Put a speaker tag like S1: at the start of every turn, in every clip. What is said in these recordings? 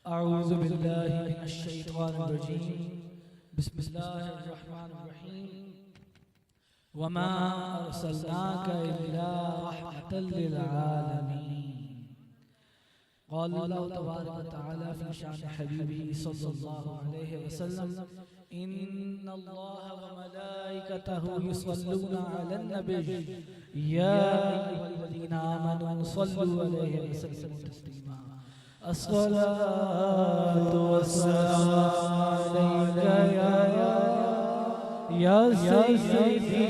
S1: अऊज़ु बिल्लाहि मिनश शैतानिर रजीम बिस्मिल्लाहिर रहमानिर रहीम वमा अरसलनाका इल्ला रहमतल लिल आलमीन क़ाल अल्लाहु तबारक व तआला फ़ी शान हबीबिही सल्लल्लाहु अलैहि वसल्लम इन्नल्लाहा व मलाइकतहु युसल्लूना अलन नबी या अय्युहल्लज़ीना आमनू सल्लू अलैहि व सल्लिमू तस्लीमा अस्सलातु वस्सलामु अलैका या सय्यदी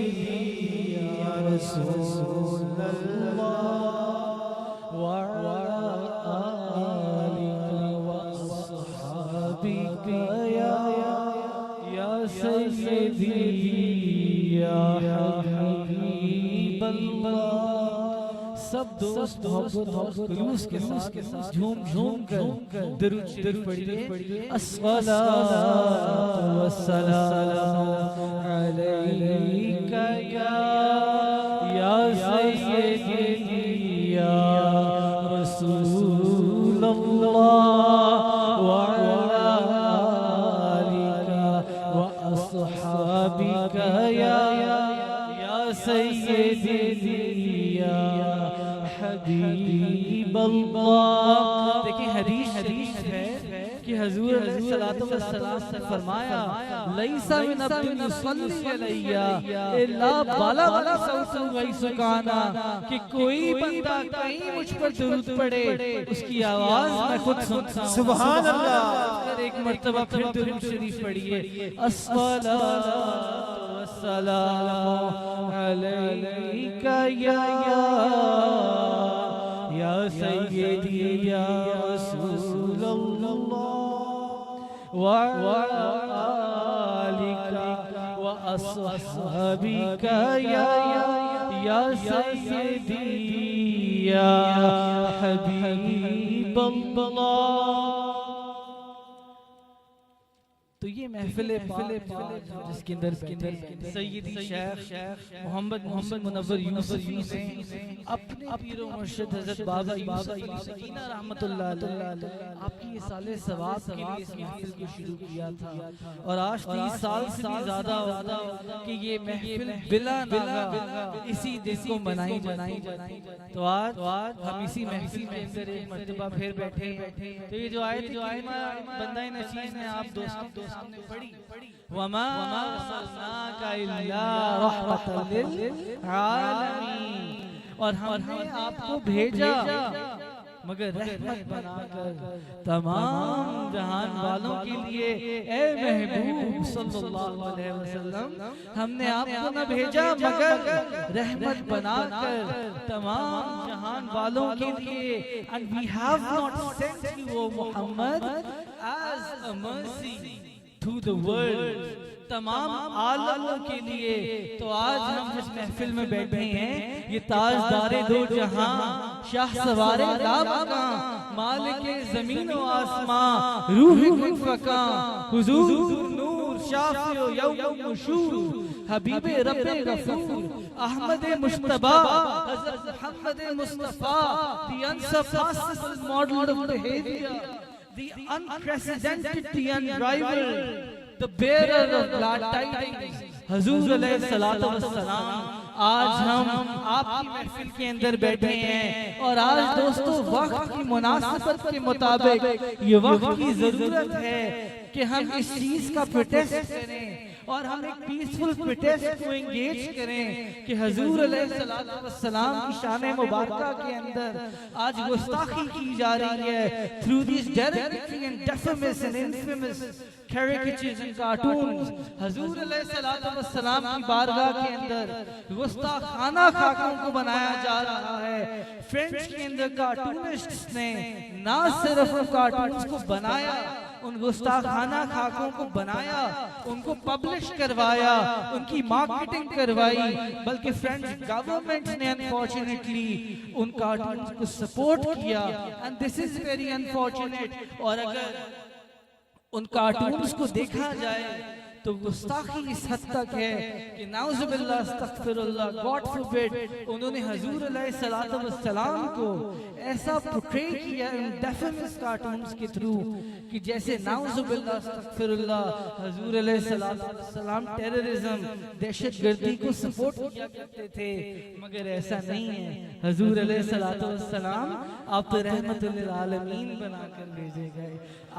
S1: या रसूलल्लाह व अला आलिका व अस्हाबिका या सय्यदी या हबीबल्लाह। सब दोस्त मोहब्बत जुलूस के साथ झूम झूम कर दरूद शरीफ पढ़िए। अस्सलातु वस्सलामु अलैका या सय्यदी या रसूलल्लाह व अला आलिका व अस्हाबिका या सय्यदी या हबीबल्लाह। देखिए हदीस है कि हुजूर सल्लल्लाहु अलैहि वसल्लम ने फरमाया लैसा मिन अब्दिन युसल्ली अलैया इल्ला बलगा सौतु व सुकाना, कि कोई बंदा कहीं मुझ पर दुरूद पढ़े उसकी आवाज मैं खुद सुनता हूं। सुभान अल्लाह। एक मर्तबा फिर दुरूद शरीफ पढ़िए। अस्सलातु वस्सलामु अलैका या सय्यदी या रसूलल्लाह व अला आलिका व अस्हाबिका या सय्यदी या हबीबल्लाह। तो ये महफिल जिसके अंदर सैयदी शेख मोहम्मद मुनव्वर यूसुफ ने अपने पीर व मुर्शिद हज़रत बाबा यूसुफ रहमतुल्लाह अलैह आपकी ये साले सवाब के लिए इस महफिल को शुरू किया था। और आज 30 साल से भी ज्यादा कि ये महफिल बिला नागा इसी दिन को मनाई जाती। तो आज हम इसी महफिल के अंदर एक मर्तबा फिर बैठे। तो ये जो आयत बंदा नशीज ने आप दोस्तों सामने पढ़ी, वमा अरसलनाका इल्ला रहमतल लिल आलमीन, और हमने आपको भेजा मगर रहमत बनाकर तमाम जहान वालों के लिए। ए महबूब सल्लल्लाहु अलैहि वसल्लम, हमने आपको न भेजा मगर रहमत बनाकर तमाम जहान वालों के लिए। And we have not sent you, O Muhammad, as a mercy to the world, तमाम आलमों के लिए। तो आज हम जिस महफिल में बैठे हैं ये ताजदारे दो जहां, शाह सवारे लामकां, मालिके जमीन व आसमां, रूह फका, हुजूर नूर शाफिओ यौम शुर, हबीबे रब्बे गफूर, अहमद मुश्तबा हज़रत Mohammad Mustafa, the unsurpassable model of behavior, the unprecedented, the unrivaled, the bearer of glad tidings, हुजूर अलैहिस्सलातु वस्सलाम। आज हम आपकी महफिल के अंदर बैठे हैं और आज दोस्तों वक्त की मुनासिबत के मुताबिक ये वक्त की जरूरत है कि हम इस चीज का प्रोटेस्ट करें और हम एक पीसफुल प्रोटेस्ट को एंगेज करें कि हुजूर अलैहिस्सलातु वस्सलाम की शान मुबारका के अंदर आज गुस्ताखी की जा रही है through this derogatory and defamation and infamous caricatures and cartoons। हुजूर अलैहिस्सलातु वस्सलाम की बारगाह के अंदर गुस्ताखाना खाकों को बनाया जा रहा है। फ्रेंच के अंदर कार्टूनिस्ट्स ने ना सिर्फ उन कार्टून्स को बनाया, उन गुस्ताखाना खाकों को बनाया, उनको पब्लिश करवाया, उनकी मार्केटिंग करवाई, बल्कि फ्रेंच गवर्नमेंट ने अनफॉर्चुनेटली उन कार्टून्स को सपोर्ट किया। And this is very unfortunate. और अगर उन कार्टून्स को देखा जाए तो गुस्ताखी इस हद तक है कि नाउज़ुबिल्लाह अस्तगफिरुल्लाह गॉड फॉरबिड उन्होंने हुजूर अलैहिस्सलातु वस्सलाम को ऐसा पोर्ट्रे किया इन डेफिनेट कार्टून्स के थ्रू कि जैसे नाउज़ुबिल्लाह अस्तगफिरुल्लाह हुजूर अलैहिस्सलातु वस्सलाम टेररिज्म दहशतगर्दी को सपोर्ट किया करते थे, मगर ऐसा नहीं है। हुजूर अलैहिस्सलातु वस्सलाम आप तो रहमतुल लिल आलमीन बनाकर भेजे गए,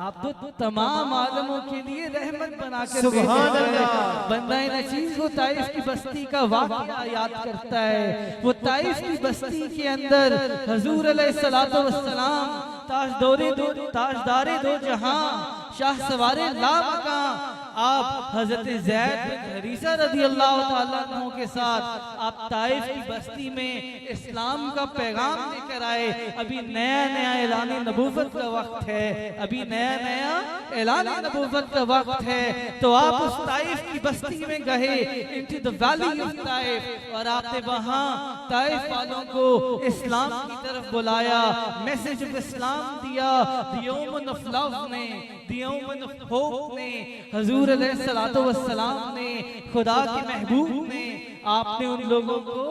S1: आप तो तमाम आलमों के लिए रहमत बनाकर भेजे गए। बंदा नचीज वो ताइफ की बस्ती का वाक़या याद करता है। वो ताइफ की बस्ती के अंदर हुजूर अलैहिस्सलातु वस्सलाम ताजदारे दो जहां शाह सवारे लामका आप हजरत ज़ैद बिन हरीसा रज़ियल्लाहु ताला अन्हु के साथ आप ताइफ की बस्ती में इस्लाम का पैगाम लेकर आए। अभी नया नया ऐलान नबूवत का वक्त है, अभी नया नया ऐलान नबूवत का वक्त है। तो आप उस ताइफ की बस्ती में गए, into the valley of Taif, और आपने वहां ताइफ वालों को इस्लाम की तरफ बुलाया, मैसेज ऑफ इस्लाम दिया। द ओमन ऑफ लव ने, द ओमन ऑफ होप ने, हुजूर अलैहिस्सलातु वस्सलाम ने, खुदा के महबूब ने, आपने उन लोगों को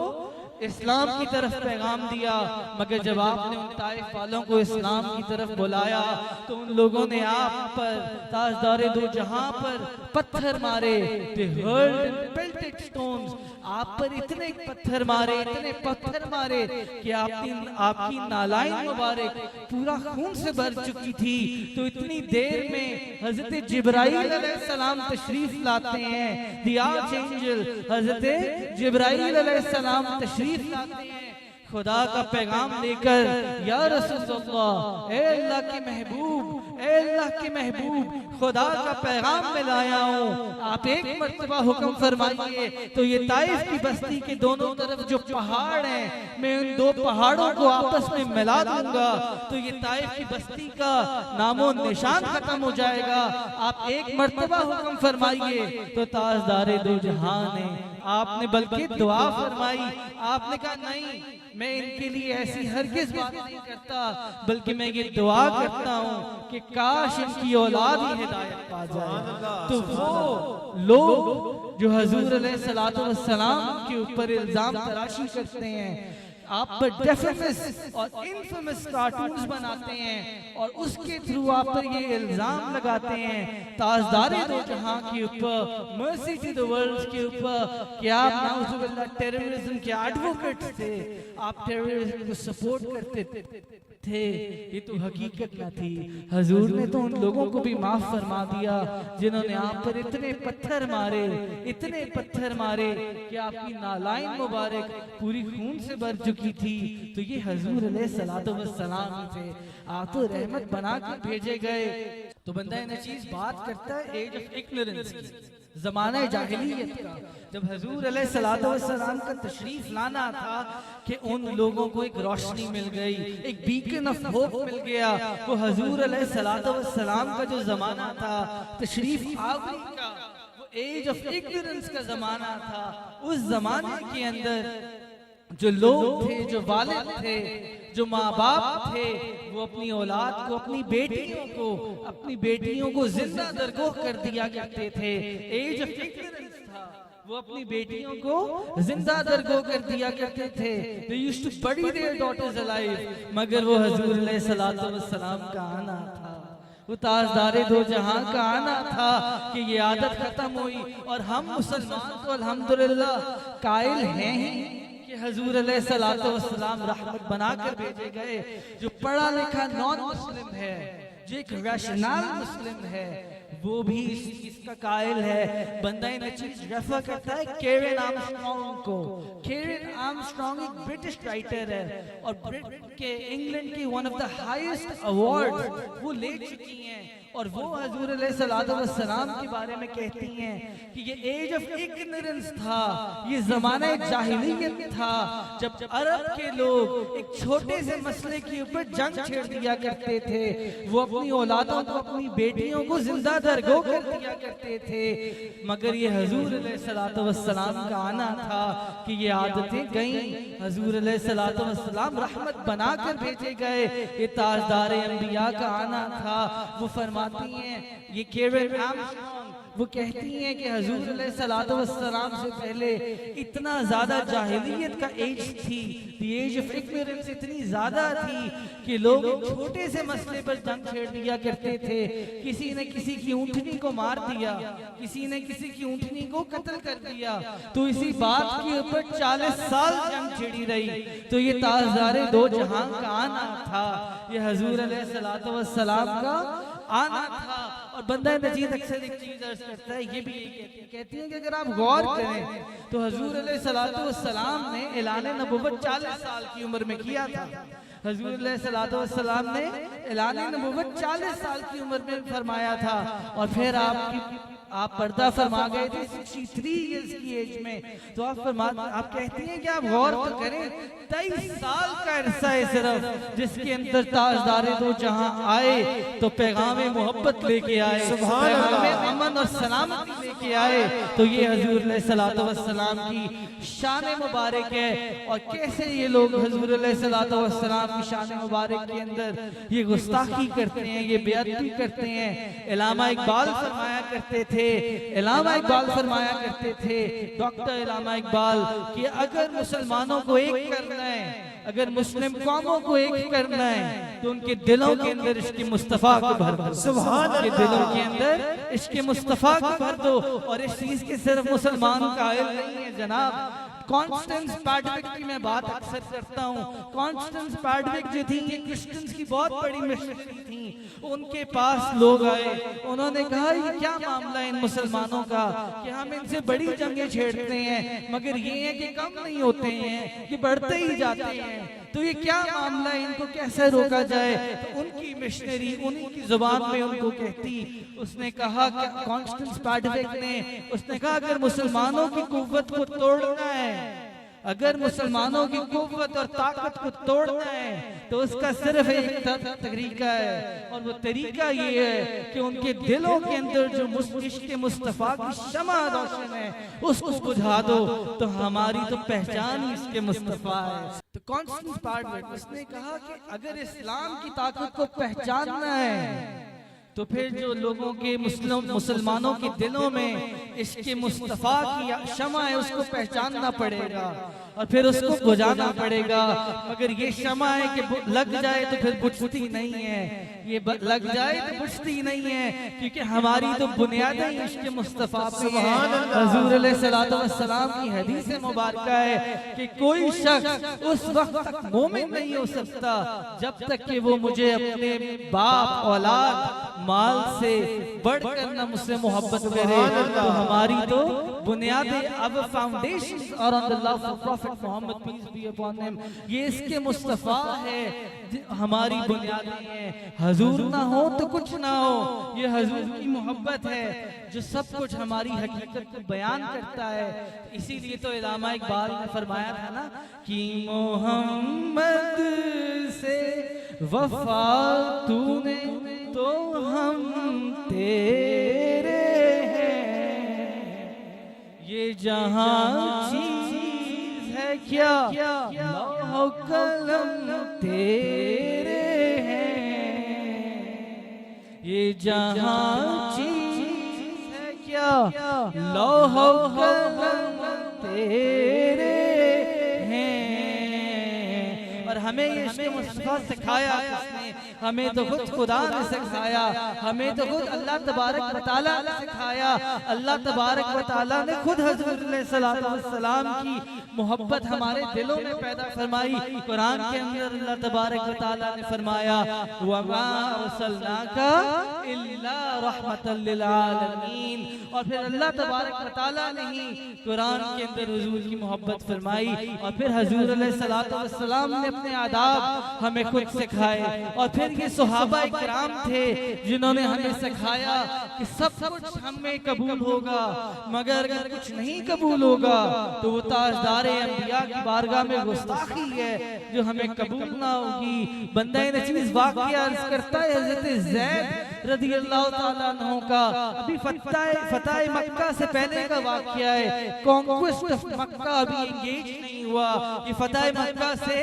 S1: इस्लाम की तरफ पैगाम दिया। मगर जब आपने उन ताइफ वालों को इस्लाम की तरफ बुलाया तो उन लोगों ने आप पर ताजदारे दो जहां पर पत्थर मारे। They hurled and pelted stones, आप पर इतने पत्थर मारे, इतने पत्थर मारे कि आपकी नालाइन मुबारक पूरा खून से भर चुकी थी। तो इतनी देर में हजरत जिब्राइल अलैहिस्सलाम तशरीफ लाते हैं, द आर्चएंजल हजरत जिब्राइल अलैहिस्सलाम तशरीफ लाते हैं खुदा का पैगाम लेकर। या रसूलल्लाह, ए अल्लाह के महबूब, ए अल्लाह के महबूब, खुदा का पैगाम मैं लाया हूँ, आप एक मर्तबा हुक्म फरमाइए। तो ये ताइफ की बस्ती के दोनों तरफ जो पहाड़ हैं, मैं उन दो पहाड़ों को आपस में मिला दूंगा तो ये ताइफ की बस्ती का नामो निशान खत्म हो जाएगा। आप एक मर्तबा हुक्म फरमाइए। तो ताजदारे दो जहां ने, आपने बल्कि दुआ फरमाई। आपने कहा नहीं, मैं इनके लिए ऐसी हरगिज़ बात नहीं करता, बल्कि मैं ये दुआ करता हूँ कि काश इनकी औलाद ही हिदायत पा जाए। तो वो लोग जो हुजूर अलैहिस्सलातु वस्सलाम के ऊपर इल्जाम तराशी करते हैं, आप पर डेफेमस और इनफेमस कार्टून्स बनाते हैं और उसके थ्रू आप पर ये इल्जाम लगाते हैं ताजदारे दो जहां के ऊपर, मर्सी टू द वर्ल्ड के ऊपर, कि आप नाउज़ुबिल्लाह टेररिज्म के एडवोकेट थे, आप टेररिज्म को सपोर्ट करते थे। ये तो हकीकत न थी। हुजूर ने तो उन लोगों को भी माफ फरमा दिया जिन्होंने आप पर इतने पत्थर मारे, इतने पत्थर मारे कि आपकी नालाइन मुबारक पूरी खून से भर चुकी थी। तो ये हुजूर अलैहिस्सलातु वस्सलाम थे, आप तो रहमत बना के भेजे गए। तो बंदा नचीज बात करता है एज ऑफ इग्नोरेंस की, ज़माने जाहिलियत का, जब हुजूर अलैहिस्सलातु वस्सलाम का तशरीफ लाना था कि उन लोगों को एक रोशनी मिल गई, एक बीकन ऑफ होप मिल गया। वो हुजूर अलैहिस्सलातु वस्सलाम का जो ज़माना था तशरीफ आवरी का, वो एज ऑफ इग्नोरेंस का ज़माना था। उस ज़माने के अंदर जो लोग थे, जो वालिद थे, जो माँ बाप थे, वो अपनी औलाद को, अपनी बेटियों को जिंदा दरगोह कर दिया करते थे। एज ऑफ इग्नोरेंस था, वो अपनी बेटियों को जिंदा दरगोह कर दिया करते थे। They used to bury their daughters alive। मगर वो हुजूर अलैहिस्सलातु वस्सलाम का आना था, वो ताजदारे दो जहां का आना था कि ये आदत खत्म हुई। और हम मुसलमान तो अल्हम्दुलिल्लाह कायल हैं ही कि हुजूर अलैहिस्सलातु वस्सलाम रहमत बनाकर भेजे गए। जो पढ़ा लिखा नॉन मुस्लिम है, जो एक रैशनल मुस्लिम है, वो भी इसका कायल है। बंदा नचीज रेफर करता है केरन आर्मस्ट्रॉन्ग को। केरन आर्मस्ट्रॉन्ग एक ब्रिटिश राइटर है और इंग्लैंड की one of the highest award वो ले चुकी हैं। और वो हुजूर अलैहिस्सलातु वस्सलाम के बारे में कहती हैं कि ये एज ऑफ इग्नोरेंस था, ये ज़माना जाहिलियत था, जब अरब के लोग एक छोटे से मसले के ऊपर जंग छेड़ दिया करते थे। वो अपनी औलादों को, अपनी बेटियों को जिंदा दरगोह कर दिया करते थे। मगर ये हुजूर अलैहिस्सलातु वस्सलाम का आना था कि ये आदतें गईं। हुजूर अलैहिस्सलातु वस्सलाम रहमत बनाकर भेजे गए। ये ताजदारे अंबिया का आना था। वो फरमा हैं, ये केरन आर्मस्ट्रॉन्ग वो कहती हैं कि हुजूर अलैहिस्सलातु वस्सलाम से पहले इतना ज्यादा जाहिलियत का एज थी, द एज ऑफ इग्नोरेंस इतनी ज्यादा थी कि लोग छोटे से मसले पर जंग छेड़ दिया करते थे। किसी ने किसी की ऊँटनी को मार दिया, किसी ने किसी की ऊँटनी को कत्ल कर दिया, तो इसी बात के ऊपर 40 साल जंग छिड़ी रही। तो ये ताजदारे दो जहां का आना था, ये हुजूर अलैहिस्सलातु वस्सलाम का आना था। और बंदा नजीद अक्सर एक चीज अर्ज करता है, ये भी कहती है कि अगर आप गौर करें तो हुजूर अलैहिस्सलातु वस्सलाम ने ऐलान नबुव्वत 40 साल की उम्र में किया था। हुजूर अलैहिस्सलातु वस्सलाम ने ऐलान नबुव्वत 40 साल की उम्र में फरमाया था, और फिर आप पर्दा फरमा गए थे 63 इयर्स की एज में। तो आप कहती हैं कि आप गौर तो करें, 23 साल का अरसा है सिर्फ, जिसके अंदर ताजदारे दो जहां आए तो पैगामे मोहब्बत लेके आए, पैगामे अमन और सलामती लेके आए। तो ये हुजूर अलैहिस्सलातु वस्सलाम की शान मुबारक है। और कैसे ये लोग हुजूर अलैहिस्सलातु वस्सलाम की शान मुबारक के अंदर ये गुस्ताखी करते हैं, ये बेअदबी करते हैं। इलामा इकबाल फरमाया करते थे, इलामा इकबाल फरमाया करते थे, डॉक्टर इलामा इकबाल, कि अगर मुसलमानों को एक करना है, अगर मुस्लिम कौमों को एक करना है, तो उनके दिलों के अंदर इश्क़ मुस्तफ़ा को भर दो। सुभान अल्लाह। के दिलों के अंदर इश्क़ मुस्तफ़ा को भर दो। और इस चीज के सिर्फ मुसलमान कायल नहीं है जनाब। कॉन्स्टेंस पैडविक की मैं बात अक्सर करता हूँ। कॉन्स्टेंस पैडविक जो थी, ये क्रिश्चियंस की बहुत बड़ी मिशनरी थी। उनके पास लोग आए, उन्होंने कहा ये क्या मामला है इन मुसलमानों का कि हम इनसे बड़ी जंगें छेड़ते हैं, मगर ये है कि कम नहीं होते हैं, कि बढ़ते ही जाते हैं। तो ये क्या मामला है, इनको कैसे रोका जाए? तो उनकी मिशनरी उन्हीं की जुबान में उनको कहती, उसने कहा, कॉन्स्टेंस पैडविक ने, उसने कहा अगर मुसलमानों की कुव्वत को तोड़ना है, अगर मुसलमानों की कुव्वत और ताकत को तोड़ना है, तो उसका सिर्फ एक तरीका है, और वो तरीका ये है कि उनके दिलों के अंदर जो इश्क़ मुस्तफ़ा की शमा रोशन है उसको बुझा दो। तो हमारी तो पहचान ही इश्क़ मुस्तफ़ा है। तो कॉन्स्टेंस पैडविक उसने कहा कि अगर इस्लाम की ताकत को पहचानना है, तो फिर जो लोगों के मुसलमानों के दिलों में इश्क़ मुस्तफ़ा की शमा है उसको पहचानना पड़ेगा, और फिर उसको बुझाना पड़ेगा। मगर ये शमा है कि लग जाए तो फिर बुझती नहीं है, ये लग जाए तो बुझती नहीं है, क्योंकि हमारी तो बुनियादें इश्क़ मुस्तफ़ा पे हैं। हुज़ूर अलैहिस्सलातु वस्सलाम की हदीस मुबारक है कि कोई शख्स उस वक्त तक मोमिन नहीं हो सकता जब तक कि वो मुझे अपने बाप, औलाद, माल से बढ़कर न मुझसे मोहब्बत करे। तो हमारी तो बुनियादें, अब फाउंडेशन और on the love of prophet Muhammad peace be upon him, ये इसके मुस्तफा है, हमारी बुनियादें हैं। हुजूर ना हो तो कुछ ना हो, ये हुजूर की मोहब्बत है जो सब कुछ हमारी हकीकत को बयान करता है। इसीलिए तो इलामा इकबाल ने फरमाया था ना कि मोहम्मद से वफा तूने तो हम तेरे हैं, ये जहां चीज है क्या लौह कलम तेरे हैं, ये जहां चीज है क्या लौह कलम तेरे हैं। और हमें ये इश्क़ मुस्तफ़ा सिखाया किसने? हमें तो खुद खुदा ने सिखाया, हमें तो खुद अल्लाह तबारक व तआला ने सिखाया। अल्लाह तबारक व तआला ने खुद हुज़ूर अलैहिस्सलातु वस्सलाम की मोहब्बत हमारे दिलों में पैदा फरमाई। कुरान के अंदर अल्लाह तबारक व तआला ने फरमाया वमा अरसलनाका इल्ला रहमतल लिल आलमीन। और फिर अल्लाह तबारक व तआला ने ही कुरान के अंदर हुज़ूर की मोहब्बत फरमाई। और फिर हुज़ूर अलैहिस्सलातु वस्सलाम ने अपने आदाब हमें खुद सिखाए। और फिर ये सहाबा इकराम थे जिन्होंने हमें सिखाया कि सब कुछ हमें कबूल होगा, मगर अगर कुछ नहीं कबूल होगा तो वो ताजदारे अंबिया की बारगाह में गुस्ताखी है जो हमें कबूल ना होगी। बंदा नचीज वाक़या अर्ज करता है हज़रत ज़ैद रज़ियल्लाहु ताला अन्हु का, अभी फतह मक्का से पहले का वाक़या है, कॉन्क्वेस्ट ऑफ मक्का अभी एंगेज नहीं हुआ, ये फतह मक्का से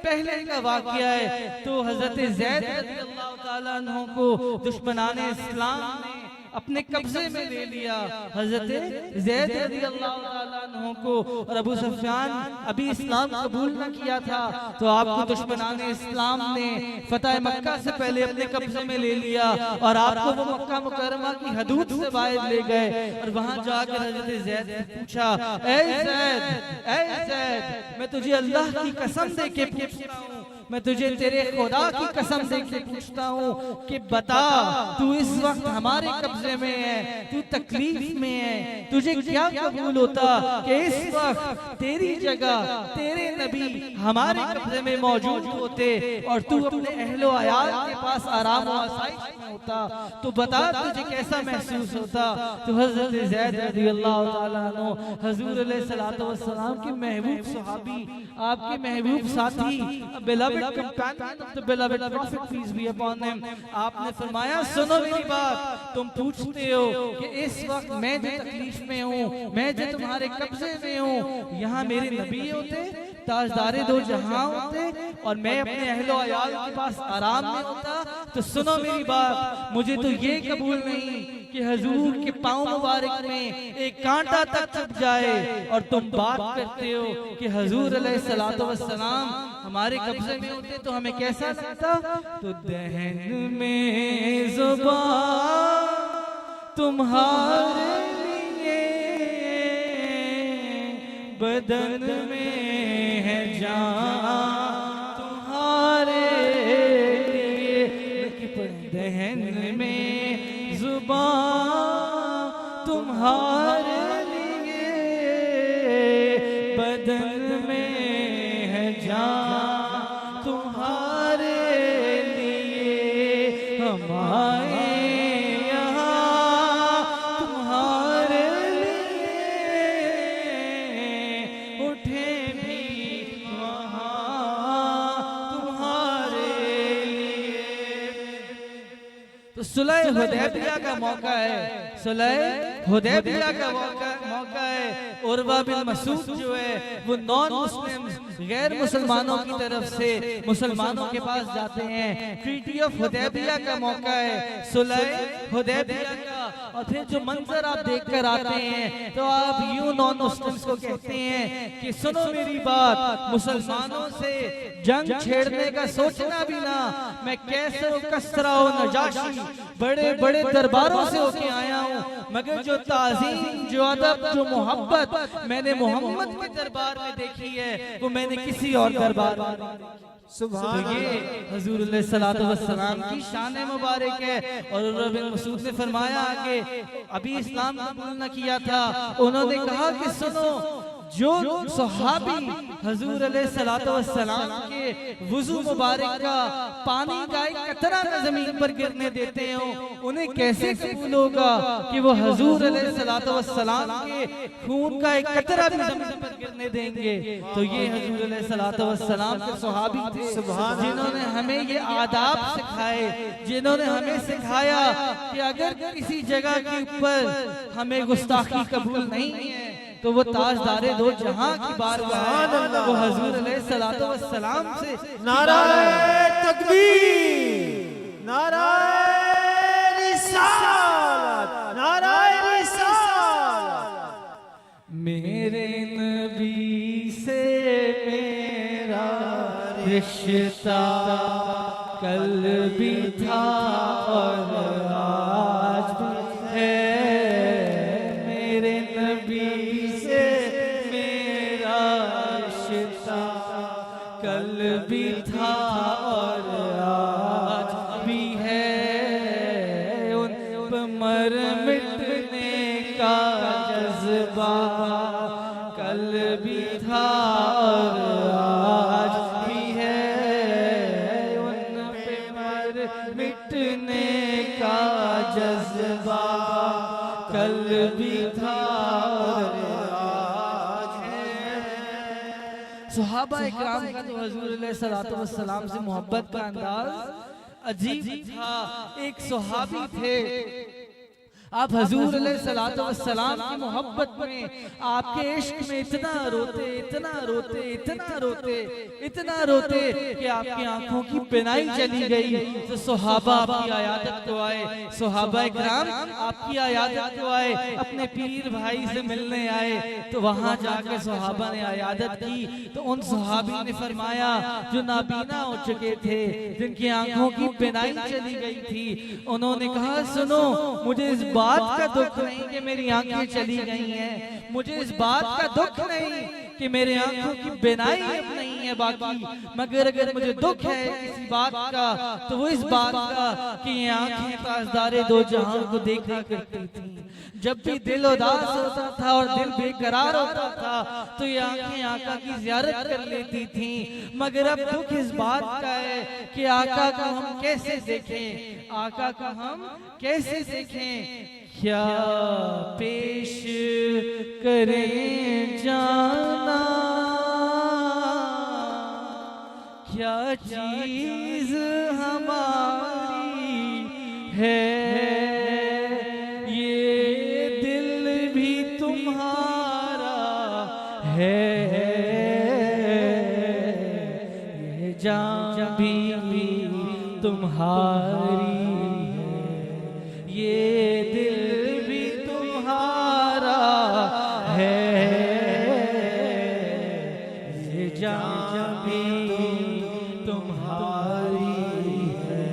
S1: पहले का वाक़या है। तो हज़रत ज़ैद रज़ियल्लाहु ताला अन्हु को दुश्मनाने इस्लाम ने अपने कब्जे में ले लिया हजरत ज़ैद रज़ियल्लाहु ताला अन्हु को। और अबू सुफियान अभी इस्लाम कबूल न किया था, तो आपको दुश्मनान इस्लाम ने फतह मक्का से पहले अपने कब्जे में ले लिया और आपको वो मक्का मुकर्रमा की हदूद से बाहर ले गए। और वहां जाकर हजरत ज़ैद ने पूछा, ऐ ज़ैद, मैं तुझे अल्लाह की कसम दे के पूछता हूँ, मैं तुझे तेरे खुदा की कसम दे के पूछता हूँ कि बता, तू इस वक्त हमारे कब्जे में है, तू तकलीफ में है, तुझे क्या कबूल होता कि इस वक्त तेरी जगह तेरे नबी हमारे कब्जे में मौजूद होते और तू अपने अहलो अयाल के पास आराम और आसाइश में होता, तो बता तुझे कैसा महसूस होता। तो हजरत ज़ैद रज़ियल्लाहु ताला अन्हु हुज़ूर अलैहिस्सलातु वस्सलाम के महबूब सहाबी, आपके महबूब साथी, beloved companion of the beloved prophet peace be upon him, आपने फरमाया सुनो मेरी बात, तुम पूछते हो कि इस वक्त मैं जो तकलीफ में हूँ, मैं जो तुम्हारे कब्जे में हूँ, यहाँ मेरे नबी होते, ताजदारे दो जहां होते और मैं अपने अहलो अयाल के पास आराम में होता। तो सुनो मेरी बात, मुझे तो ये कबूल नहीं कि हुजूर के पांव मुबारक में एक कांटा तक चुभ जाए और तुम बात करते हो कि हुजूर अलैहिस्सलातु वस्सलाम हमारे कब्जे में होते तो हमें कैसा लगता। तो दहन में ज़ुबान तुम्हारे लिए, बदन में है जान तुम्हारे लिए, दहन में ज़ुबान तुम्हारे लिए, बदन में है जान तुम्हारे लिए, हम आए यहाँ तुम्हारे लिए, उठे भी वहाँ तुम्हारे लिए। तो सुलह हुदैबिया का मौका है, सुलह हुदैबिया का मौका है। उर्वा बिन मसूद जो है वो नॉन मुस्लिम गैर मुसलमानों की तरफ से मुसलमानों के पास जाते हैं। ट्रीटी ऑफ हुदैबिया का मौका है, सुलह हुदैबिया का। और फिर जो मंजर आप देखकर आते हैं तो आप यूं नॉन मुस्लिम्स को कहते हैं कि सुनो मेरी बात, मुसलमानों से जंग छेड़ने का सोचना भी ना, मैं कैसे कसरा नजाशी बड़े बड़े दरबारों से होके आया हूँ, मगर जो ताज़ीम, जो अदब, जो मोहब्बत मैंने मोहम्मद के दरबार में देखी है वो मैंने किसी और दरबार में। सुभान तो ये हुजूर अलैहिस्सलातु वस्सलाम की शान मुबारक है। और उर्वा बिन मसूद ने फरमाया आगे, अभी इस्लाम कबूल न किया था, उन्होंने कहा कि सुनो, जो सहाबी हुजूर अलैहिस्सलातु वस्सलाम के वुज़ू मुबारक का पानी का एक कतरा न जमीन पर गिरने देते हो, उन्हें कैसे कबूल होगा कि वो हुजूर अलैहिस्सलातु वस्सलाम के खून का एक कतरा भी जमीन पर गिरने देंगे। तो ये हुजूर अलैहिस्सलातु वस्सलाम के सहाबी थे जिन्होंने हमें ये आदाब सिखाए, जिन्होंने हमें सिखाया कि अगर किसी जगह के ऊपर हमें गुस्ताखी कबूल नहीं है तो वो ताजदारे दो जहां की बारगाह है, वो हुजूर अलैहिस्सलातु वस्सलाम से।
S2: नाराए तकबीर, नाराए रिसालत, नाराए रिसालत।
S1: मेरे नबी से मेरा रिश्ता कल भी था और आज भी है, मेरे नबी से मेरा रिश्ता कल भी था और आज भी है, उन पर मर मिटने का जज्बा कल भी था और आज भी है, उन पे मर मिटने का जज्बा कल भी था और आज है। सहाबा इकराम का तो हुजूर अलैहिस्सलातु वस्सलाम से मोहब्बत का अंदाज अजीब था। एक सहाबी थे आप हजूर अलैहिस्सलातु वस्सलाम की मोहब्बत में, आपके इश्क में इतना रोते, इतना रोते, इतना रोते, इतना रोते कि आपकी आंखों की बिनाई चली गई। तो सहाबा आपकी आयादत को आए, सहाबा इकराम आपकी आयादत को आए, अपने पीर भाई से मिलने आए। तो वहां जाकर सहाबा ने आयादत की तो उन सहाबी ने फरमाया जो नाबीना हो चुके थे, जिनकी आंखों की बिनाई चली गई थी, उन्होंने कहा सुनो, मुझे इस बात का दुख नहीं कि मेरी आंखें चली गई हैं, मुझे इस बात का दुख नहीं कि मेरे आंखों की बिनाई अब नहीं है बाकी, मगर अगर मुझे दुख है किसी बात का तो वो इस बात का कि ये आंखें ताजदारे दो जहां को देखा करती थी। जब भी दिल उदास होता था और दिल बेकरार होता था तो ये आंखें आका की ज़ियारत कर लेती थी, मगर अब दुख इस बात का है कि आका को हम कैसे देखें, आका को हम कैसे देखें, क्या पेश करें जाना, क्या चीज हमारी है, ये दिल भी तुम्हारा है, ये जान भी तुम्हारी है, ये दिल भी तुम्हारा है, ये जान भी तुम्हारी है।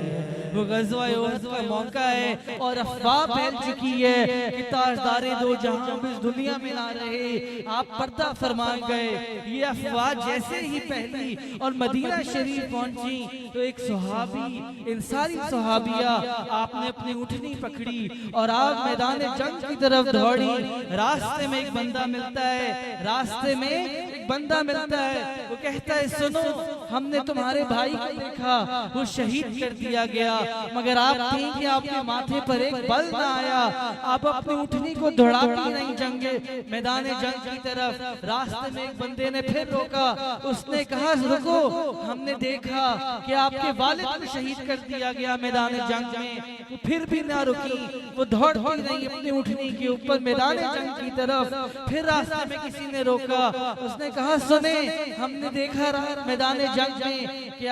S1: वो ग़ज़वा उहद का मौका है और अफ़वाह फैल चुकी है कि ताजदारे दो जहां इस दुनिया में ना रहे, आप पर्दा फरमा गए। ये अफ़वाह जैसे ही फैली और मदीना शरीफ पहुंची तो एक सहाबी, इन सारी सहाबिया, आपने अपनी उठनी पकड़ी और आप मैदान जंग की तरफ दौड़ी। रास्ते में एक बंदा मिलता है, रास्ते में एक बंदा मिलता है, वो कहता है सुनो, हमने तुम्हारे भाई को देखा, वो शहीद कर दिया गया, मगर आप थी कि आपके माथे पर एक बल ना आया, आप अपनी उठनी को दौड़ाती नहीं जंगे मैदान जंग की तरफ। रास्ते में एक बंदे ने फिर रोका, उसने कहा रुको, हमने देखा कि आपके वालिद को शहीद कर दिया गया मैदान जंग में। वो फिर भी ना रुकी, वो दौड़ती नहीं अपनी उठनी के ऊपर मैदान जंग की तरफ। फिर रास्ते में किसी ने रोका, उसने कहा सुने, हमने देखा मैदान जंग में कि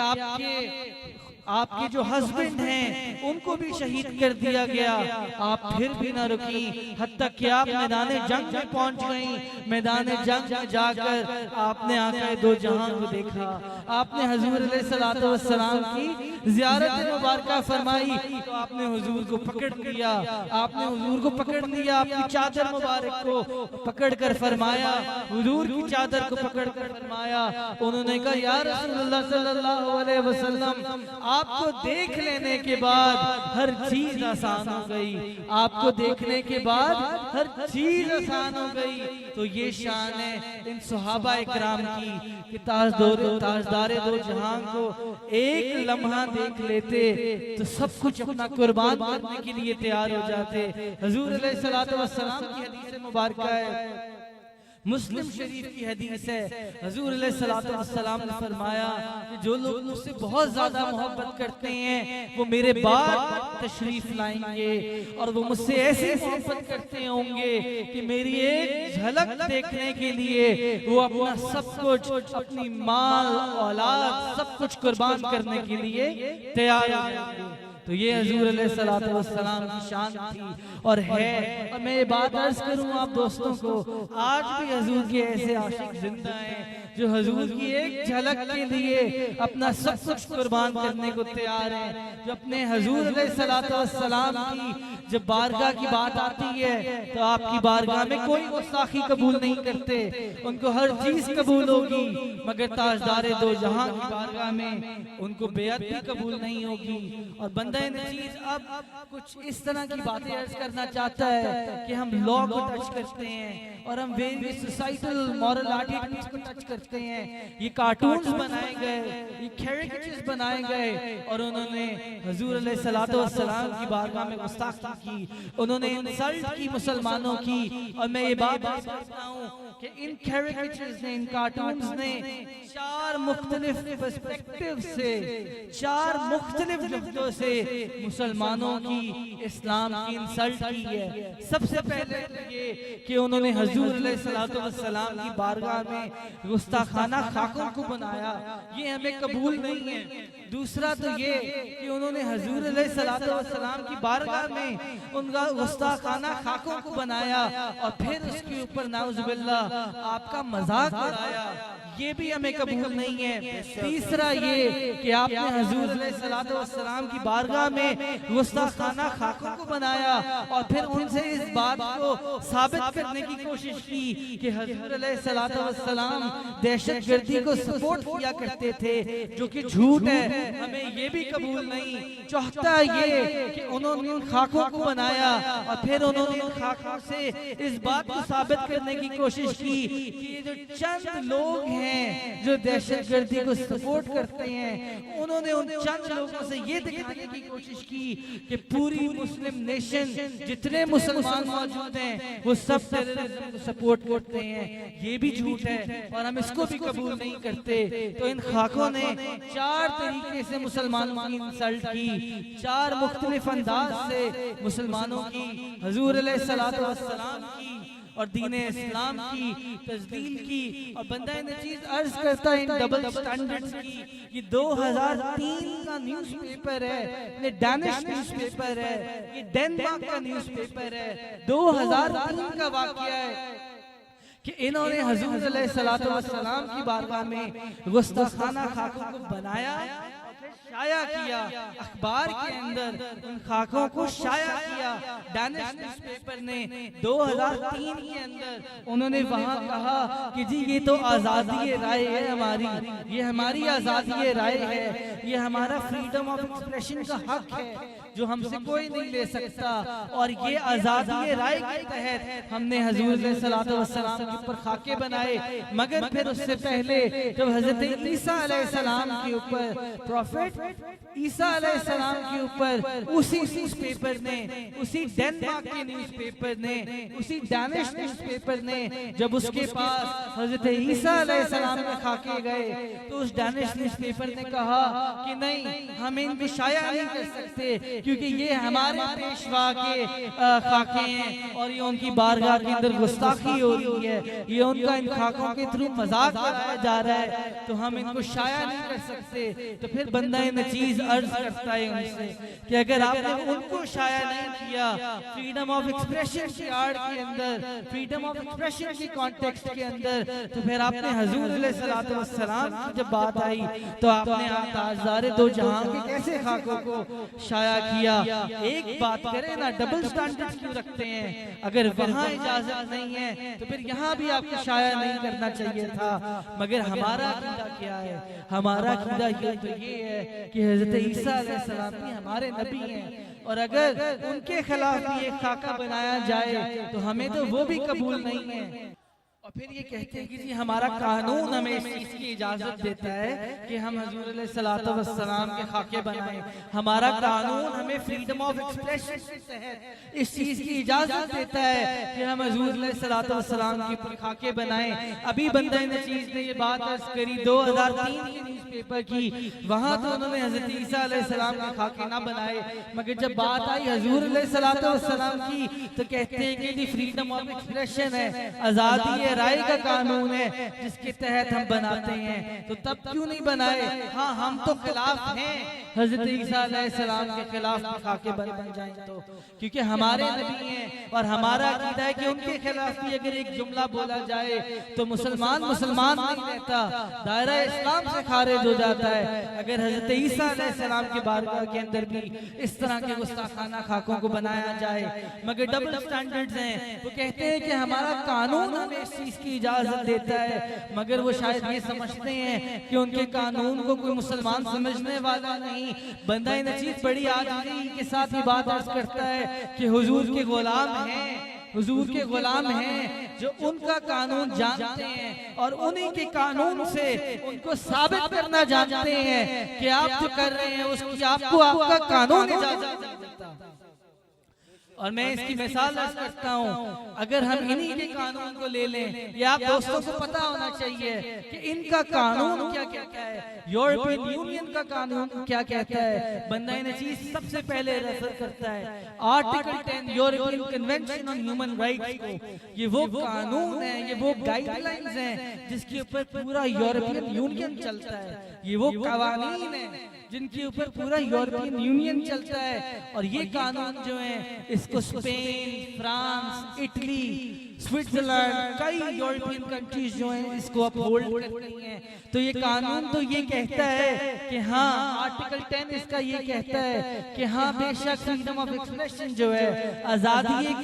S1: आपके जो हस्बैंड हैं उनको भी शहीद कर दिया गया, आप फिर भी न रुकी, हत्ता कि आप मैदान जंग में पहुंच गई। मैदान जंग में जाकर आपने आका दो जहां को देखा, आपने हुजूर अलैहिस्सलातु वस्सलाम की ज़ियारत मुबारका फरमाई तो आपने हुजूर को पकड़ लिया, आपने हुजूर को पकड़ लिया, आपकी चादर मुबारक को पकड़ कर फरमाया, हुजूर की चादर को पकड़ कर फरमाया, उन्होंने कहा या रसूलुल्लाह सल्लल्लाहु अलैहि वसल्लम, आपको देख लेने के बाद हर चीज आसान हो गई, आपको देखने के बाद हर चीज आसान हो गई। तो ये शान है इन सहाबा इकराम की कि ताजदारे दो जहां को एक लम्हा देख लेते तो सब कुछ अपना कुर्बान करने के लिए तैयार हो जाते। हुजूर अलैहिस्सलातु वस्सलाम की हदीस मुबारक है, मुस्लिम शरीफ की हदीस है, हुजूर अलैहिस्सलातु वस्सलाम ने फरमाया कि जो लोग मुझसे बहुत ज्यादा मोहब्बत करते हैं वो मेरे बाद तशरीफ लाएंगे और वो मुझसे ऐसे मोहब्बत करते होंगे कि मेरी एक झलक देखने के लिए वो अपना सब कुछ, अपनी माल औलाद सब कुछ कुर्बान करने के लिए तैयार हैं। तो ये हुजूर अलैहिस्सलातु वस्सलाम की शान थी और है। और मैं ये बात अर्ज करूं आप दोस्तों को, आज भी हुजूर के ऐसे आशिक जिंदा हैं जो हुजूर की एक झलक के लिए अपना सब कुछ कुर्बान करने को तैयार हैं, जो अपने हुजूर अलैहिस्सलातु वस्सलाम की जब बारगाह की बात आती है तो आपकी बारगाह में कोई गुस्ताखी कबूल नहीं करते, उनको हर चीज कबूल होगी, मगर ताजदारे दो जहां की बारगाह में उनको बेअदबी कबूल नहीं होगी। और बंदा नचीज अब कुछ इस तरह की बातें अर्ज करना चाहता है कि हम लॉ को टच करते हैं और हम वेरियस सोसाइटल मॉरल एटिट्यूड्स को टच करते करते हैं, ये कार्टून्स बनाए गए, ये कैरिकेचर्स बनाए गए और उन्होंने हुजूर अलैहिस्सलातु वस्सलाम की बारगाह में गुस्ताखी की, उन्होंने इंसल्ट की मुसलमानों की। और मैं ये बात कहता हूँ कि इन कैरिकेचर्स ने, इन कार्टून्स ने 4 मुख्तलिफ पर्सपेक्टिव से, 4 मुख्तलिफ लफ्जों से मुसलमानों की, इस्लाम की इंसल्ट की है। सबसे पहले तो ये कि उन्होंने हुजूर अलैहिस्सलातु वस्सलाम की बारगाह में गुस्ताखाना खाकों को बनाया, ये हमें कबूल नहीं है। दूसरा तो ये कि उन्होंने हुजूर अलैहिस्सलातु वस्सलाम की बारगाह में उनका गुस्ताखाना खाकों को बनाया और फिर उसके ऊपर नाउज़ुबिल्लाह आपका मजाक उड़ाया, ये भी हमें कबूल नहीं है। तीसरा ये कि आपने हुजूर अलैहिस्सलातु वस्सलाम की बारगाह में गुस्ताखाना खाकों को बनाया और फिर उनसे इस बात को साबित करने की कोशिश की कि हुजूर अलैहिस्सलातु वस्सलाम दहशतगर्दी को सपोर्ट किया करते थे, जो कि झूठ है, हमें ये भी कबूल नहीं। चौथा ये कि उन्होंने उन खाकों को बनाया और फिर उन्होंने उन खाकों से इस बात को साबित करने की कोशिश की कि ये जो चंद लोग हैं जो दहशतगर्दी को सपोर्ट करते हैं, उन्होंने उन चंद लोगों से ये दिखाने की कोशिश की कि पूरी मुस्लिम नेशन, जितने मुसलमान मौजूद हैं, वो सब टेररिज्म को सपोर्ट करते हैं, ये भी झूठ है और हम इसको भी कबूल नहीं करते। तो इन खाकों ने 4 तरीके से मुसलमानों की इंसल्ट की, 4 मुख्तलिफ अंदाज से मुसलमानों की, हुजूर अलैहिस्सलातु वस्सलाम की और दीन इस्लाम की तजदील की। और बंदा नचीज अर्ज करता है इन डबल स्टैंडर्ड्स की। ये 2003 का न्यूज़पेपर है, ये डैनिश न्यूज़पेपर है, ये डेनमार्क का न्यूज़पेपर है, 2003 का वाकया है कि इन्होंने हुजूर अलैहिस्सलातु वस्सलाम की बारगाह में गुस्ताखाना खाकों को बनाया, शाया किया, अखबार के अंदर उन खाकों को शाया किया। डैनिश न्यूज़पेपर ने 2003 के अंदर उन्होंने वहां कहा कि जी ये तो आज़ादी राय है हमारी, ये हमारी आज़ादी राय है, ये हमारा फ्रीडम ऑफ एक्सप्रेशन का हक है जो हमसे कोई नहीं ले सकता। और ये आज़ादी राय के तहत हमने हुजूर अलैहिस्सलातु वस्सलाम के ऊपर खाके बनाए। मगर फिर उससे पहले जब हजरत ईसा अलैहिस्सलाम के ऊपर, प्रॉफिट ईसा अलैहिस्सलाम के ऊपर उसी न्यूज़पेपर ने, उसी डेनमार्क के न्यूज़पेपर ने, उसी डैनिश न्यूज़पेपर ने जब उसके पास हजरत ईसा अलैहिस्सलाम के खाके गए तो उस डैनिश न्यूज़पेपर ने कहा कि नहीं, हम इनकी शाया नहीं कर सकते क्योंकि ये हमारे पेशवा के खाके हैं और ये उनकी बारगाह के अंदर गुस्ताखी हो रही है, ये उनका इन खाकों के थ्रू मजाक बनाया जा रहा है, तो हम इनको शाया नहीं कर सकते। तो फिर बंदा नचीज अर्ज करता है उनसे कि अगर आपने उनको शाया नहीं किया फ्रीडम ऑफ एक्सप्रेशन की आड़ के अंदर, फ्रीडम ऑफ एक्सप्रेशन की कॉन्टेक्स्ट के अंदर, तो फिर आपने हुजूर अलैहिस्सलातु वस्सलाम की जब बात आई तो आपने ताजदार दो जहां के कैसे खाकों को शाया किया। एक बात करें ना, डबल स्टैंडर्ड क्यों रखते हैं? अगर वहां इजाजत नहीं है तो फिर यहाँ भी आपको शाया नहीं करना चाहिए था। मगर हमारा अकीदा क्या है? हमारा अकीदा ये है कि हजरत ईसा अलैहिस्सलाम भी हमारे नबी हैं और अगर उनके खिलाफ भी एक खाका बनाया जाए तो हमें तो वो भी कबूल नहीं है। और फिर ये कहते हैं कि जी हमारा कानून हमें इस चीज की इजाजत देता है कि हम हुजूर अलैहिस्सलातु वस्सलाम के खाके बनाएं, हमारा कानून हमें फ्रीडम ऑफ एक्सप्रेशन के तहत इस चीज की इजाजत देता है कि हम हुजूर अलैहिस्सलातु वस्सलाम के ऊपर खाके बनाएं। अभी बंदा नचीज ने ये बात अर्ज करी 2003 के न्यूज़पेपर की, वहां तो उन्होंने हजरत ईसा अलैहिस्सलाम के खाके ना बनाए, मगर जब बात आई हुजूर अलैहिस्सलातु वस्सलाम की तो कहते हैं कि जी फ्रीडम ऑफ एक्सप्रेशन है, आजादी राय का कानून है जिसके तहत हम बनाते हैं, तो तब क्यों नहीं बनाए? हाँ, हम तो खिलाफ हैं हजरत ईसा अलैहिस्सलाम के खिलाफ खाके बन जाएं तो, क्योंकि हमारे नबी हैं और हमारा अकीदा है कि उनके खिलाफ भी अगर एक जुमला बोला जाए तो मुसलमान नहीं रहता, दायरा इस्लाम से खारिज हो जाता है। अगर हजरत ईसा अलैहिस्सलाम के बारगाह के अंदर भी इस तरह के गुस्ताखाना खाकों को बनाया जाए, मगर डबल स्टैंडर्ड्स हैं। वो कहते हैं कि हमारा कानून हमें इस चीज की इजाजत देता है, मगर वो शायद ये समझते हैं कि उनके कानून को कोई मुसलमान समझने वाला नहीं। बंदा नचीज बड़ी आजिज़ी के साथ ही बात अर्ज करता है कि हुजूर के गुलाम हैं, हुजूर के गुलाम हैं जो उनका कानून जानते हैं और उन्हीं के कानून से उनको साबित करना जानते हैं कि आप जो कर रहे हैं उसकी आपको आपका कानून इजाजत नहीं देता। और मैं इसकी मिसाल अर्ज करता हूँ, अगर हम इन्हीं के कानून को ले लें, या आप दोस्तों को पता होना चाहिए कि इनका कानून क्या कहता है, यूरोपियन यूनियन का कानून क्या कहता है। बंदा नजीज सबसे पहले रेफर करता है article 10 European convention on human rights को। ये वो कानून है, ये वो गाइडलाइंस हैं जिसके ऊपर पूरा यूरोपियन यूनियन चलता है। ये वो कानून है जिनके ऊपर पूरा यूरोपियन यूनियन चलता है। और ये कानून जो है इसको स्पेन, फ्रांस, इटली, स्विट्जरलैंड, कई यूरोपियन कंट्रीज जो हैं इसको अपहोल्ड करती हैं। तो ये कानून तो ये कहता है कि हाँ, आर्टिकल 10 इसका ये कहता है कि हाँ बेशक फ्रीडम ऑफ एक्सप्रेशन जो है, आजादी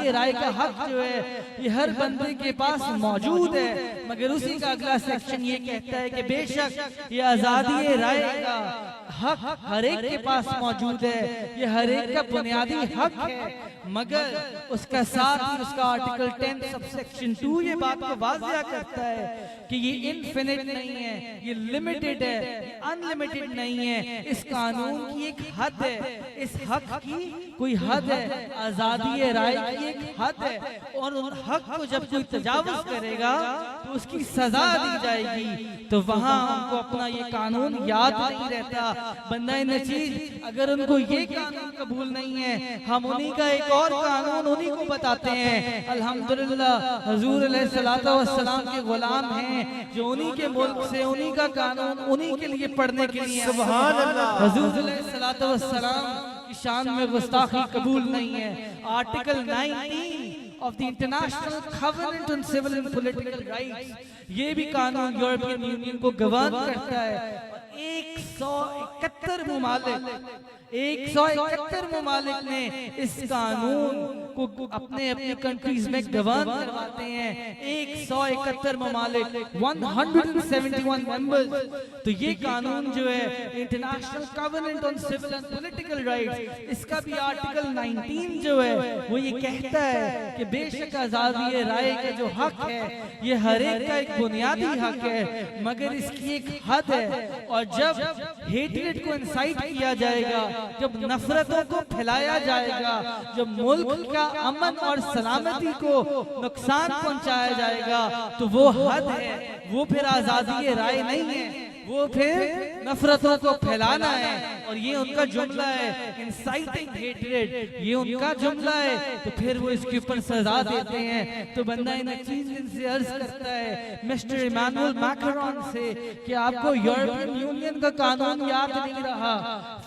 S1: राय का हक जो है ये हर बंदे के पास मौजूद है। मगर उसी का अगला सेक्शन ये कहता है कि बेशक ये आजादी राय का हक हर एक के पास मौजूद है, ये हर एक का बुनियादी हक है। मगर उसका साथ ही उसका आर्टिकल 10 सबसेक्शन 2 ये बात को वाज़िया करता है कि ये इनफिनिट नहीं है, ये लिमिटेड है, ये अनलिमिटेड नहीं है। इस कानून की एक हद है, इस हक की कोई हद है, आजादी राय की एक हद है। और उन हक को जब कोई तजावुज करेगा तो उसकी सजा दी जाएगी। तो वहां उनको अपना ये कानून याद नहीं रहता। बंदा नचीज अगर उनको ये कानून कबूल नहीं है, हम उन्हीं का एक और कानून उन्हीं को बताते हैं। अल्हम्दुलिल्लाह हुजूर अलैहिस्सलातु वस्सलाम के गुलाम हैं जो उन्हीं के मुल्क से उन्हीं का कानून उन्हीं के लिए पढ़ने के लिए सुभान अल्लाह। हुजूर अलैहिस्सलातु वस्सलाम की शान में गुस्ताखी कबूल नहीं है। Article 19 of the International Covenant on Civil and Political Rights, ये भी कानून यूरोपियन यूनियन को गवर्न करता है। 171 ममालिक ने इस कानून को अपने अपने कंट्रीज में गवर्न करवाते हैं। 171 ममालिक, 171 मेंबर्स। तो ये कानून जो है international covenant on civil and political rights, इसका भी आर्टिकल 19 जो है वो ये कहता है कि बेशक आजादी राय का जो हक है ये हर एक का एक बुनियादी हक है, मगर इसकी एक हद है। और जब हेट्रेड को इंसाइट किया जाएगा, जब नफरतों को फैलाया जाएगा, जब मुल्क का अमन और सलामती को नुकसान पहुंचाया जाएगा, तो वो हद है, वो फिर आजादी राय नहीं है, वो फिर नफरतों को फैलाना है। और ये उनका जुमला है, इंसाइटिंग हेट्रेड, ये उनका जुमला है। तो फिर वो इसके ऊपर सजा देते हैं। तो बंदा इन चीज़ों से अर्ज करता है मिस्टर इमानुएल मैक्रोन से कि आपको यूरोपियन यूनियन का कानून याद नहीं रहा।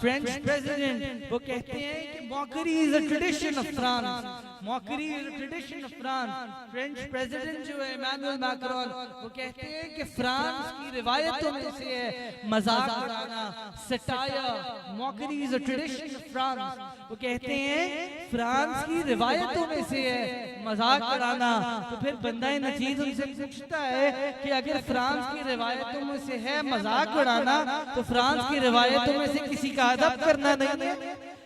S1: फ्रेंच प्रेसिडेंट वो कहते हैं कि mockery is a tradition of France, mockery is a tradition of France. French president जो है इमानुएल मैक्रोन वो कहते हैं कि फ्रांस की रिवायतों में से है मजाक उड़ाना, satire, mockery is a tradition of France. वो कहते हैं फ्रांस की रिवायतों में से है मजाक उड़ाना। तो फिर बंदा नचीज उनसे पूछता है कि अगर फ्रांस की रिवायतों में से है मजाक उड़ाना, तो फ्रांस की रिवायतों में से किसी का अदब करना नहीं है,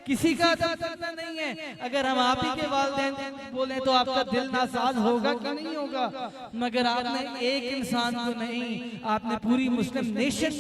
S1: किसी का अदब करना नहीं है। अगर हम आप ही के वालिदैन बोले तो आपका दिल नासाज होगा कि नहीं होगा? मगर आपने एक इंसान को नहीं, आपने पूरी मुस्लिम नेशन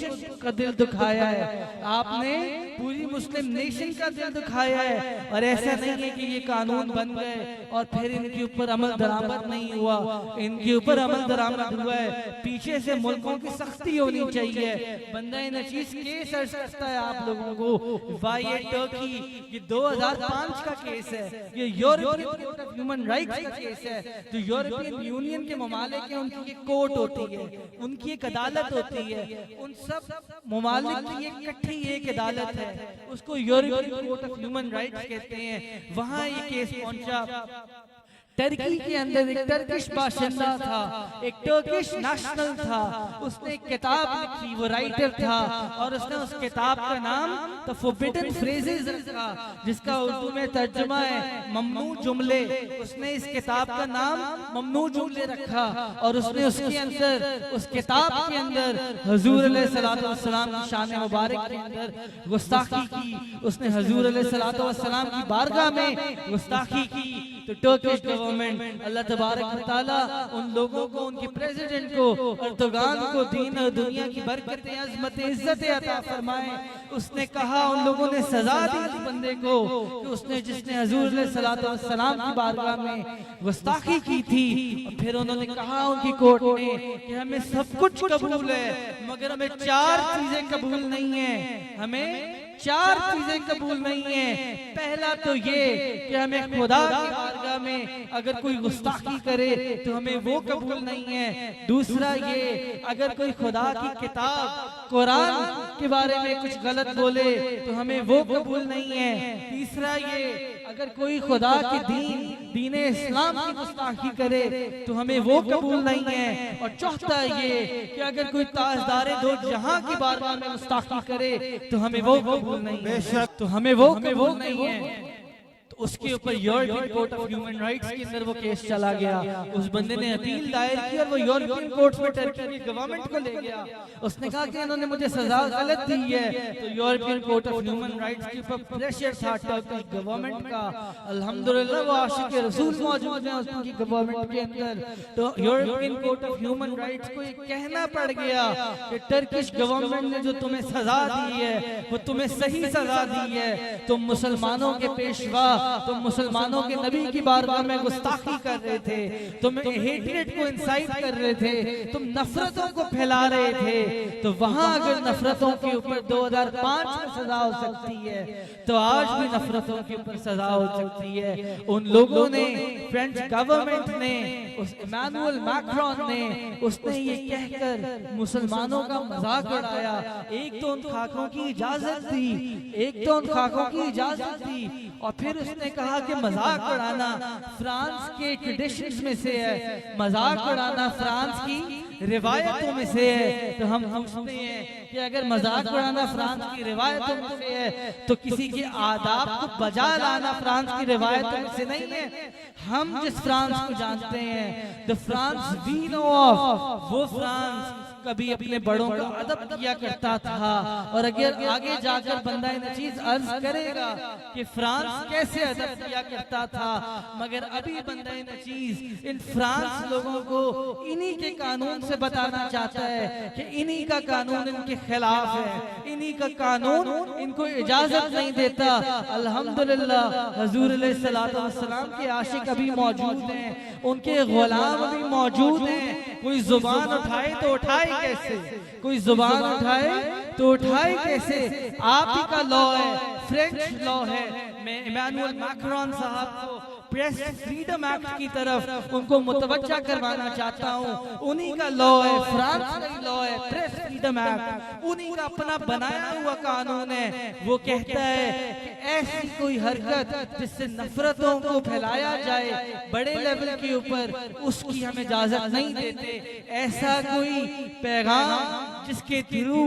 S1: का दिल दुखाया है, आपने पूरी मुस्लिम नेशन का दिल दुखाया है। और ऐसा नहीं है कि ये कानून बन गए और फिर इनके ऊपर अमल दरामद नहीं हुआ, इनके ऊपर अमल दरामद हुआ है। पीछे से मुल्कों की सख्ती होनी चाहिए। बंदा नचीज केस अर्ज करता है आप लोगों को, वाई टर्की, ये 2005 का केस है, ये European court of human rights का केस है। जो यूरोपियन यूनियन के ममालिक हैं उनकी एक कोर्ट होती है, उनकी एक अदालत होती है, उन सब ममालिक की एक इकट्ठी एक अदालत है, उसको European court of human rights कहते हैं। वहां ये केस पहुंचा। टर्की के अंदर एक टर्किश बाशिंदा था, एक टर्किश नेशनल था, उसने एक किताब लिखी, वो राइटर था, और उसने उस किताब का नाम द फॉरबिडन फ्रेजेस रखा, जिसका उर्दू में तर्जुमा है ममनू जुमले। उसने इस किताब का नाम ममनू जुमले रखा और उसने उसके अंदर, उस किताब के अंदर हुजूर अलैहिस्सलातु वस्सलाम की शान मुबारक के अंदर गुस्ताखी की। उसने हुजूर अलैहिस्सलातु वस्सलाम की बारगाह में गुस्ताखी की। तो टर्किश गवर्नमेंट अल्लाह तबारक व तआला उन लोगों को, उनके प्रेसिडेंट को, अर्दोगान को दीन और दुनिया की बरकतें, अज़मत, इज्जतें अता फरमाए। उसने कहा, उन लोगों ने सजा दी उस बंदे को कि उसने, जिसने हुजूर सल्लल्लाहु अलैहि वसल्लम की बारगाह में गुस्ताखी की थी। और फिर उन्होंने कहा उनकी कोर्ट ने कि हमें सब कुछ कबूल है मगर हमें 4 चीजें कबूल नहीं है, हमें 4 चीजें कबूल नहीं है। पहला तो ये कि हमें खुदा की बारगाह में अगर कोई गुस्ताखी करे तो हमें वो कबूल नहीं है। दूसरा ये, अगर कोई खुदा की किताब कुरान के बारे में कुछ गलत बोले तो हमें वो कबूल नहीं है। तीसरा ये, अगर कोई खुदा के दीन इस्लाम की गुस्ताखी करे तो हमें वो कबूल नहीं है। और चौथा ये कि अगर कोई ताजदारे दो जहां की बारगाह में गुस्ताखी करे तो हमें वो कबूल नहीं है, तो हमें वो कबूल नहीं है। तो उसके ऊपर European court of human rights के अंदर वो केस चला गया। उस बंदे ने अपील दायर की और वो यूरोपियन कोर्ट में टर्की की गवर्नमेंट को ले गया। उसने कहा कि इन्होंने मुझे सजा गलत दी है। तो European court of human rights के ऊपर प्रेशर था टर्किश गवर्नमेंट का। अल्हम्दुलिल्लाह वो आशिक रसूल मौजूद है उसकी गवर्नमेंट के अंदर। तो European court of human rights को ये कहना पड़ गया कि टर्किश गवर्नमेंट ने जो तुम्हें सजा दी है वो तुम्हें सही सजा दी है। तुम मुसलमानों के पेशवा, तुम मुसलमानों के नबी की बारगाह में गुस्ताखी कर रहे थे, तुम हेट्रेड को इंसाइट कर रहे थे, तुम नफरतों को फैला रहे थे। तो वहां अगर नफरतों के ऊपर 2005 में सजा हो सकती है तो आज भी नफरतों के ऊपर सजा हो सकती है। उन लोगों ने, फ्रेंच गवर्नमेंट ने, उस इमानुएल मैक्रोन ने, उसने ये कहकर मुसलमानों का मजाक उड़ाया। एक तो उन खाकों की इजाजत दी, एक तो उन खाकों की इजाजत दी और फिर उसने कहा कि मजाक उड़ाना फ्रांस के ट्रेडिशंस में से है, मजाक उड़ाना फ्रांस की रिवायतों में से है। तो हम समझते हैं कि अगर मजाक उड़ाना फ्रांस की रिवायतों में से है तो किसी के आदाब को बजा लाना फ्रांस की रिवायतों में से नहीं है। हम जिस फ्रांस को जानते हैं, the France we know of, वो फ्रांस कभी अपने बड़ों का अदब किया करता था। और अगर आगे जाकर बंदा इन चीज अर्ज करेगा कि फ्रांस कैसे अदब किया करता था, मगर अभी बंदा इन चीज इन फ्रांस लोगों को इन्हीं के कानून से बताना चाहता है कि इन्हीं का कानून इनके खिलाफ है, इन्हीं का कानून इनको इजाजत नहीं देता। अल्हम्दुलिल्लाह हुजूर सल्लल्लाहु अलैहि वसल्लम के आशिक अभी मौजूद हैं, उनके गुलाम अभी मौजूद हैं। कोई जुबान उठाए तो उठाए कैसे, कोई जुबान उठाए तो उठाए कैसे? आप ही का लॉ है, फ्रेंच लॉ है। मैं इमानुएल मैक्रोन साहब को प्रेस फ्रीडम एक्ट की तरफ उनको मुतवज्जा करवाना चाहता हूँ। उन्हीं का लॉ है, फ्रांस का ही लॉ है, प्रेस फ्रीडम एक्ट, उन्हीं का अपना बनाया हुआ कानून है। वो कहता है कि ऐसी कोई हरकत जिससे नफरतों को फैलाया जाए बड़े लेवल के ऊपर, उसकी हम इजाजत नहीं देते। ऐसा कोई पैगाम जिसके थ्रू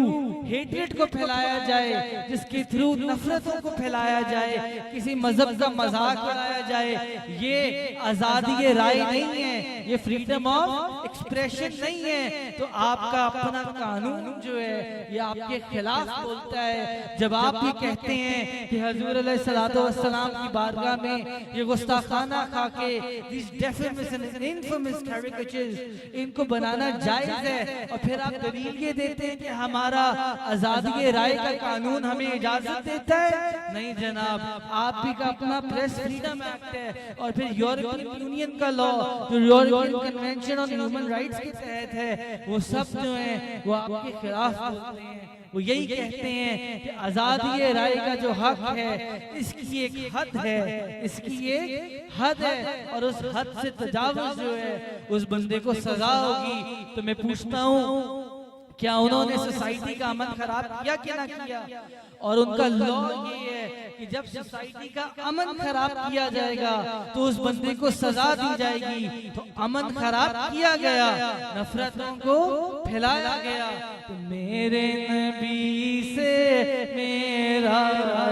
S1: हेट्रेड को फैलाया जाए, जिसके थ्रू नफरतों को फैलाया जाए, किसी मजहब का मजाक उड़ाया जाए, ये आजादी राय नहीं है, ये फ्रीडम ऑफ एक्सप्रेशन नहीं है। तो आपका अपना कानून जो है ये आपके खिलाफ बोलता है। जब आप ये कहते हैं कि हुजूर सल्लल्लाहु अलैहि वसल्लम की बारगाह में ये गुस्ताखाना खाके, these defamation and infamous caricatures, इनको बनाना जायज है, और फिर आप दलील ये देते हैं कि हमारा आजादी राय का कानून हमें इजाजत देता है। नहीं जनाब, आप भी का अपना प्रेस फ्रीडम एक्ट है, और फिर यूरोपियन यूनियन का लॉ जो European convention on human rights के तहत है, वो सब जो है वो आपके खिलाफ बोलते हैं। वो यही कहते हैं कि आजादी राय का जो हक है इसकी एक हद है, इसकी एक हद है, और उस हद से तजावुज जो है उस बंदे को सजा होगी। तो मैं पूछता हूँ, क्या उन्होंने सोसाइटी का अमन खराब किया कि ना किया? और उनका लॉ ये है कि जब सोसाइटी का अमन खराब किया जाएगा तो उस बंदे को सजा दी जाएगी। तो अमन खराब किया गया, नफरतों को फैलाया गया। तो मेरे नबी से मेरा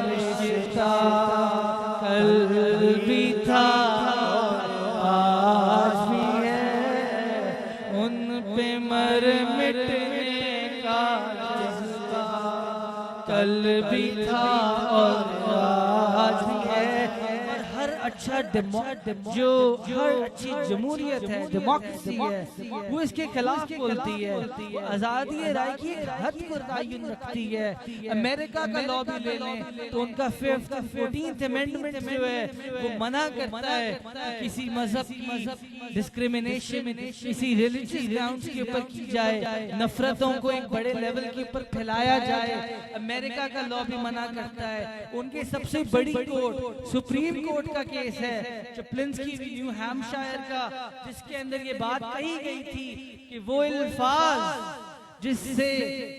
S1: रिश्ता कल भी था आज भी है, उन पे मर मिटने का जज्बा कल भी था और आज भी है। और हर अच्छा जो हर अच्छी जमहूरियत है, डेमोक्रेसी है, वो इसके खिलाफ बोलती है। वो आजादी राय की हद को तयन रखती है। अमेरिका का लॉ भी ले लें तो उनका 14th अमेंडमेंट जो है वो मना करता है कि किसी मजहब की डिस्क्रिमिनेशन किसी रिलीजियस ग्राउंड्स के ऊपर की जाए, नफरतों को एक बड़े लेवल के ऊपर फैलाया जाए। अमेरिका का लॉ भी मना करता है। उनके सबसे बड़ी कोर्ट सुप्रीम कोर्ट का केस है जो प्लिंस्की न्यू हैम्पशायर का, जिसके अंदर ये बात कही गई थी कि वो अल्फाज जिससे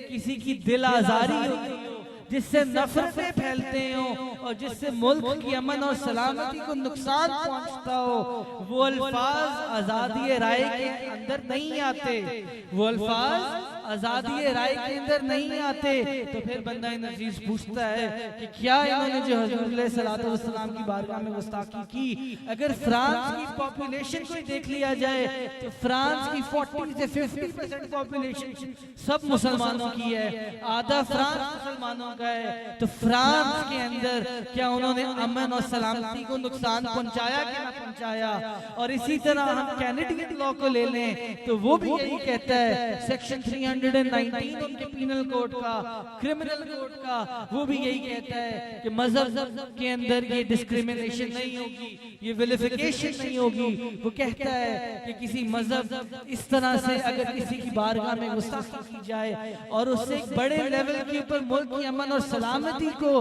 S1: किसी की दिल आजारी होती हो, जिससे नफरतें फैलते हो और जिससे मुल्क की अमन और सलामती को नुकसान पहुंचता हो, वो अल्फाज आजादी राय के अंदर नहीं आते। वो अल्फाज आजादी राय के अंदर नहीं आते। तो फिर बंदा नजीज पूछता है कि क्या इन्होंने जो हुजूर सल्लल्लाहु अलैहि वसल्लम की बारगाह में गुस्ताखी की। अगर फ्रांस की पॉपुलेशन को देख लिया जाए तो फ्रांस की 40 से 50% पॉपुलेशन सब मुसलमानों की है, आधा फ्रांस मुसलमानों का है। तो फ्रांस के अंदर क्या उन्होंने अमन और सलामती को नुकसान पहुंचाया कि ना पहुंचाया। और इसी तरह हम कैनेडियन लॉ को ले लें तो वो भी यही कहता है, सेक्शन 319 उनके पीनल कोड का, क्रिमिनल कोड का, वो भी यही कहता है कि मजहब के अंदर ये डिस्क्रिमिनेशन नहीं होगी, ये विलिफिकेशन नहीं होगी। वो कहता है कि किसी मजहब इस तरह से अगर किसी की बारगाह में गुस्ताखी की जाए और उससे एक बड़े लेवल के ऊपर मुल्क की अमन और सलामती को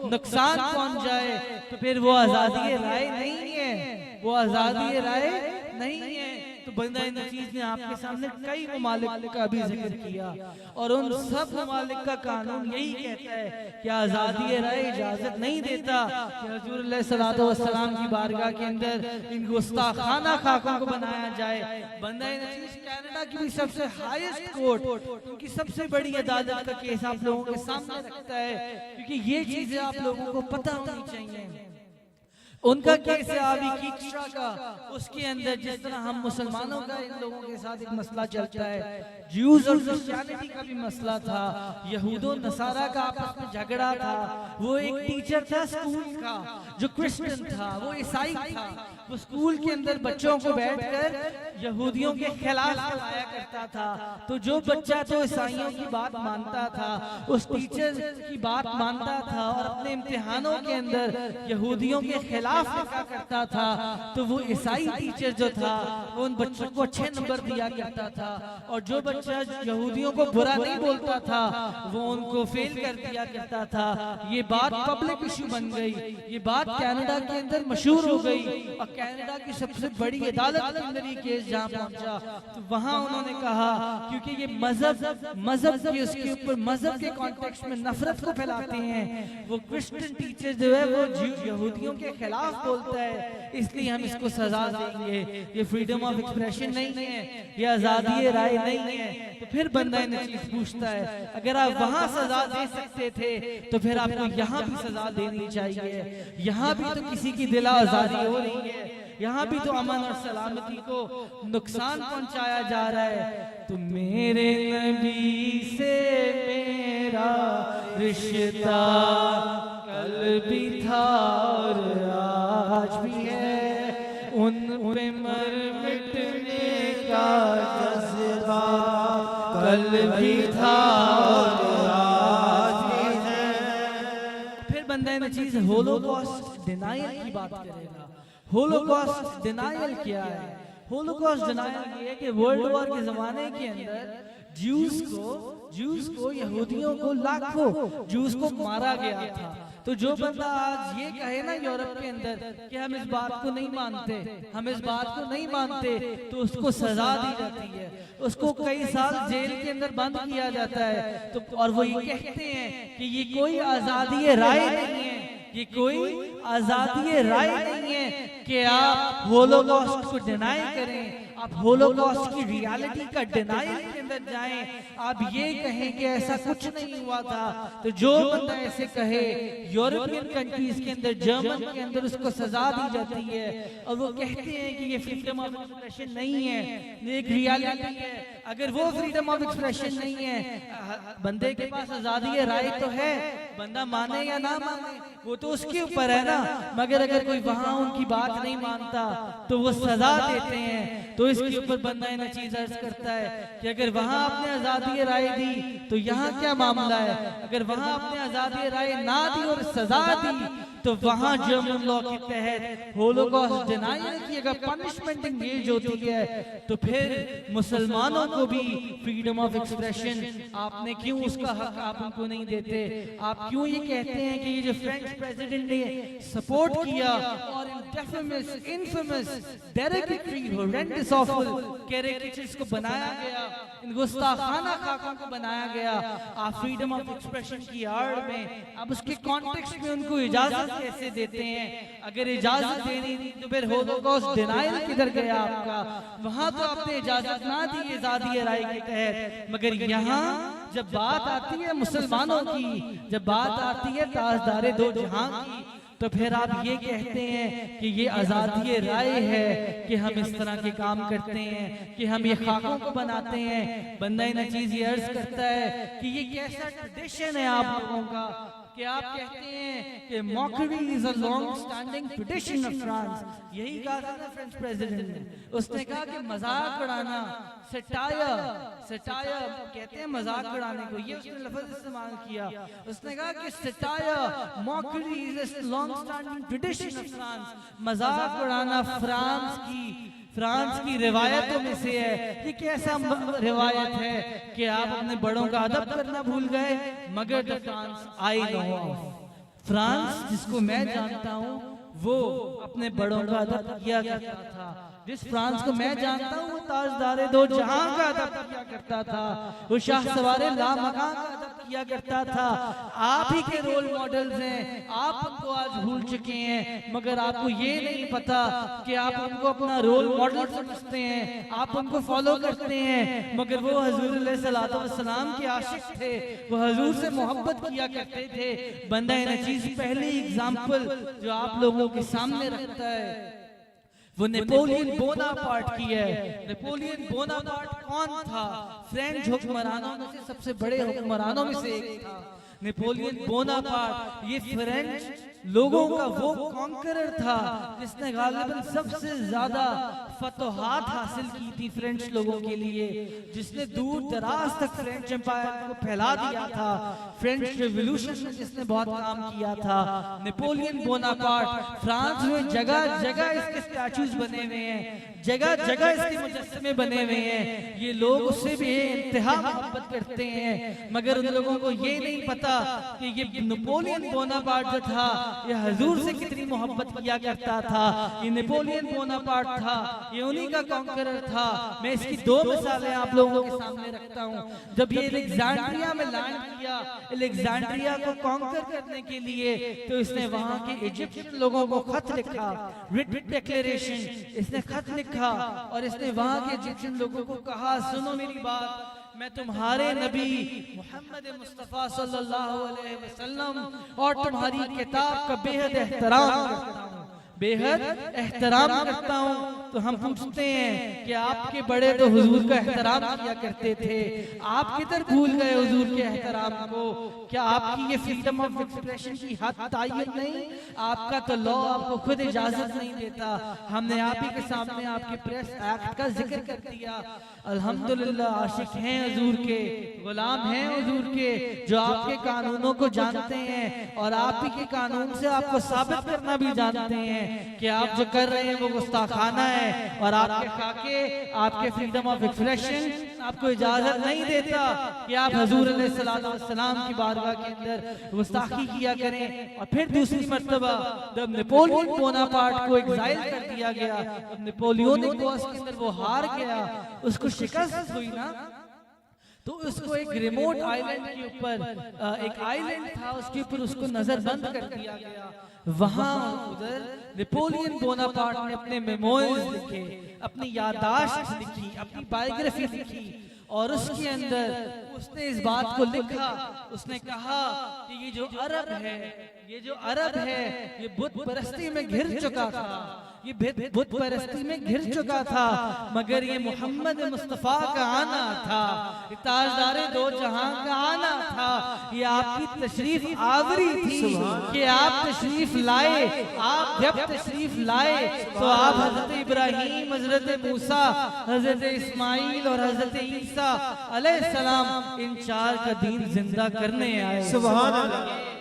S1: नुकसान पहुंच जाए तो फिर वो आजादी राय नहीं है, वो आजादी राय नहीं है। तो बंदा नजीज ने आपके सामने कई ममालिक का भी जिक्र किया और उन सब ममालिक का कानून यही कहता है कि आजादी राय इजाजत नहीं देता कि हुजूर सल्लल्लाहु अलैहि वसल्लम की बारगाह के अंदर इन गुस्ताखाना खाकों को बनाया जाए। बंदा नजीज कनाडा की भी सबसे हाईएस्ट कोर्ट, उनकी सबसे बड़ी अदालत का केस आप लोगों के सामने रखता है, क्योंकि ये चीजें आप लोगों को पता होनी चाहिए। उनका केस है आवी कीक्स्ट्रा का, उसके अंदर जिस तरह हम मुसलमानों का इन लोगों के साथ एक मसला चलता है, ज्यूज और क्रिश्चियनिटी का भी मसला था, यहूदो नसारा का आपस में झगड़ा था। वो एक टीचर था स्कूल का जो क्रिश्चियन था, वो ईसाई था। वो स्कूल के अंदर बच्चों को बैठकर यहूदियों के खिलाफ फैलाया करता था। तो जो बच्चा तो ईसाइयों की बात मानता था, उस टीचर की बात मानता था और अपने इम्तिहानों के अंदर यहूदियों के खिलाफ लिखा करता था, तो वो ईसाई टीचर जो था वो उन बच्चों को अच्छे नंबर दिया करता था। और जो बच्चा यहूदियों को बुरा नहीं बोलता था वो उनको फेल कर दिया करता था। ये बात पब्लिक इशू बन गई, ये बात कनाडा के अंदर मशहूर हो गई और कनाडा की सबसे बड़ी अदालत के अंदर ये केस जहां पहुंचा तो वहां उन्होंने कहा क्योंकि ये मजहब के उसके ऊपर मजहब के कॉन्टेक्स्ट में नफरत को फैलाते हैं, वो क्रिश्चियन टीचर जो है वो यहूदियों के खिलाफ बोलता है, इसलिए हम इसको सजा देंगे। ये फ्रीडम ऑफ एक्सप्रेशन नहीं है, ये आजादी राय नहीं है। तो फिर बंदा नजीज पूछता है अगर आप वहां सजा दे सकते थे तो फिर आपको यहाँ भी सजा देनी चाहिए। यहाँ भी तो किसी की दिल आजादी हो रही है, यहाँ भी तो अमन और सलामती को नुकसान पहुंचाया जा रहा है। तो मेरे नबी से मेरा रिश्ता कल भी था और आज भी है, उन पे मर मिटने का जज्बा कल भी था और आज भी है। फिर बंदा नजीज होलोकॉस्ट डिनायल की बात करेगा। होलोकॉस्ट डिनायल क्या है? होलोकॉस्ट डिनायल ये है कि वर्ल्ड वॉर के जमाने के अंदर ज्यूस को यहूदियों को लाखों ज्यूस को मारा गया था। तो जो बंदा आज ये कहे ना यूरोप के अंदर कि हम इस बात को नहीं मानते, हम इस बात को नहीं मानते, तो उसको सजा दी जाती है, उसको कई साल जेल के अंदर बंद किया जाता है। तो और वो ये कहते हैं कि ये कोई आजादी राय नहीं है, ये कोई आजादी राय नहीं है कि आप होलोकॉस्ट को डिनाई करें, आप होलोकॉस्ट की रियलिटी का डिनाइल के अंदर जाएं, आप ये कहें कि ऐसा कुछ नहीं हुआ था। तो जो बंदा ऐसे कहे यूरोपियन कंट्रीज के अंदर, जर्मन के अंदर उसको सजा दी जाती है और वो कहते हैं कि ये फ्रीडम ऑफ एक्सप्रेशन नहीं है, ये एक रियलिटी है। अगर वो फ्रीडम ऑफ एक्सप्रेशन नहीं है, बंदे के पास आजादी राय तो है, बंदा माने या ना माने वो तो उसके ऊपर है ना। मगर अगर कोई वहां उनकी बात बात नहीं मानता तो वो सजा देते हैं। तो इसके ऊपर बंदा नचीज अर्ज करता है कि अगर वहां आपने आजादी राय दी तो यहाँ क्या मामला है, अगर वहां आपने आजादी राय ना दी और सजा दी तो वहां जर्मन लॉ के तहत होलोकॉस्ट डिनायल की अगर पनिशमेंट एंगेज होती है तो फिर मुसलमानों को भी फ्रीडम ऑफ एक्सप्रेशन आपने क्यों उसका हक आप उनको नहीं देते? आप क्यों ये कहते हैं कि ये जो फ्रेंच प्रेसिडेंट ने सपोर्ट किया और infamous derogatory horrendous awful caricatures को बनाया गया, इन गुस्ताखाना खाकों को बनाया गया, आप फ्रीडम ऑफ एक्सप्रेशन की आड़ में अब उसके कॉन्टेक्स्ट में उनको इजाजत कैसे देते हैं? अगर इजाजत देनी थी तो फिर होलोकॉस्ट डिनायल किधर गया आपका? वहां तो आपने इजाजत ना दी आजादी राय के तहत, मगर यहाँ जब बात आती है मुसलमानों की, जब बात आती है ताजदारे दो जहां की, तो फिर आप ये कहते हैं कि ये आजादी राय है कि हम इस तरह के काम करते हैं, कि हम ये खाकों को बनाते हैं। बंदा नचीज ये अर्ज करता है कि ये कैसा ट्रेडिशन है आप लोगों का कि आप कहते हैं कि mockery is a long standing tradition of France. यही कहा था ना फ्रेंच प्रेसिडेंट ने, उसने कहा कि मजाक उड़ाना, सटायर कहते हैं मजाक उड़ाने को, ये उसने लफ्ज इस्तेमाल किया। उसने कहा कि satire mockery is a long standing tradition of France. मजाक उड़ाना फ्रांस की रिवायतों में से है। ये कैसा रिवायत है कि आप अपने बड़ों का अदब करना भूल गए? मगर the France I know of, France जिसको मैं जानता हूँ वो अपने बड़ों का अदब किया करता था। जिस फ्रांस को मैं जानता हूँ वो ताजदारे दो जहां का अदब किया करता था, वो शाह सवारे लामकान का अदब किया करता था। आप ही के रोल मॉडल्स हैं, आप उनको आज भूल चुके हैं, मगर आपको ये नहीं पता कि आप उनको अपना रोल मॉडल समझते हैं, आप उनको फॉलो करते हैं, मगर वो हजूर सल्लल्लाहु अलैहि वसल्लम के आशिक थे, वो हजूर से मोहब्बत किया करते थे। बंदा नचीज पहली एग्जाम्पल जो आप लोगों के सामने रखता है वो नेपोलियन बोनापार्ट की है। नेपोलियन बोनापार्ट कौन था? फ्रेंच हुक्मरानों में से सबसे बड़े हुक्मरानों में से एक था नेपोलियन बोनापार्ट। ये फ्रेंच लोगों का वो कॉन्करर था जिसने गालिबन सबसे ज्यादा फतोहात हासिल की थी फ्रेंच लोगों के लिए, जिसने दूर दराज तक फ्रेंच एम्पायर को फैला दिया था। फ्रेंच रेवोल्यूशन में जिसने बहुत काम किया था नेपोलियन बोनापार्ट। फ्रांस में जगह जगह इसके स्टैचूज बने हुए हैं, जगह जगह इसके मुजस्समे बने हुए हैं। ये लोग उससे भी इंतहा मोहब्बत करते हैं, मगर उन लोगों को ये नहीं पता कि ये नेपोलियन बोनापार्ट जो था ये हजूर से कितनी मोहब्बत किया करता था। ये नेपोलियन बोनापार्ट था, ये उन्हीं का कॉन्करर था। मैं इसकी दो मिसालें आप लोगों के सामने रखता हूँ। जब ये अलेक्जेंड्रिया में लैंड किया, अलेक्जेंड्रिया को कॉन्कर करने के लिए, तो इसने वहां के इजिप्शियन लोगों को खत लिखा, रिट डिक्लेरेशन, इसने खत लिखा और इसने वहां के इजिप्शियन लोगों को कहा, सुनो मेरी बात, मैं तुम्हारे नबी मोहम्मद मुस्तफा सल्लल्लाहु अलैहि वसल्लम और तुम्हारी किताब का बेहद एहतराम करता हूँ, बेहद एहतराम करता हूँ। तो हम पूछते हैं कि आपके बड़े तो हुजूर का एहतराम किया करते थे, आप किधर भूल गए हुजूर के एहतराम को? क्या आपकी ये फ्रीडम ऑफ एक्सप्रेशन की हद तायन नहीं? आपका तो लॉ आपको खुद इजाजत नहीं देता। हमने आप ही के सामने आपके प्रेस एक्ट का जिक्र कर दिया। अल्हम्दुलिल्लाह आशिक हैं हुजूर के, गुलाम हैं हुजूर के, जो आपके कानूनों को जानते हैं और आप ही के कानून से आपको साबित करना भी जानते हैं कि आप जो कर रहे हैं वो गुस्ताखाना है और आपके खाके, आपके फ्रीडम ऑफ एक्सप्रेशन आपको इजाजत नहीं देता कि आप हजूर सल्लल्लाहु अलैहि वसल्लम की बारगाह के अंदर गुस्ताखी किया करें। और फिर दूसरी मर्तबा जब नेपोलियन बोनापार्ट को एग्जाइल कर दिया गया, जब नेपोलियनिक वॉर्स के अंदर वो हार गया, उसको शिकस्त हुई ना, तो उसको एक रिमोट आइलैंड के ऊपर, एक आइलैंड था उसके ऊपर उसको नजरबंद कर दिया गया। वहां उधर नेपोलियन बोनापार्ट ने अपने मेमोइर्स लिखे, अपनी याददाश्त लिखी, अपनी बायोग्राफी लिखी और उसके अंदर उसने इस बात को लिखा, उसने कहा कि ये जो अरब है, ये जो अरब है, ये बुत परस्ती में घिर चुका था, ये बुत परस्ती में घिर चुका था, मगर ये मोहम्मद मुस्तफा का आना था, ताजदारे दो जहां का आना था। ये आपकी तशरीफ आवरी थी कि आप तशरीफ लाए। आप जब तशरीफ लाए तो आप हजरत इब्राहीम, हजरत मूसा, हजरत इस्माइल और हजरत ईसा अलैहिस्सलाम इन चार का दीन जिंदा करने आए।
S2: सुभान अल्लाह।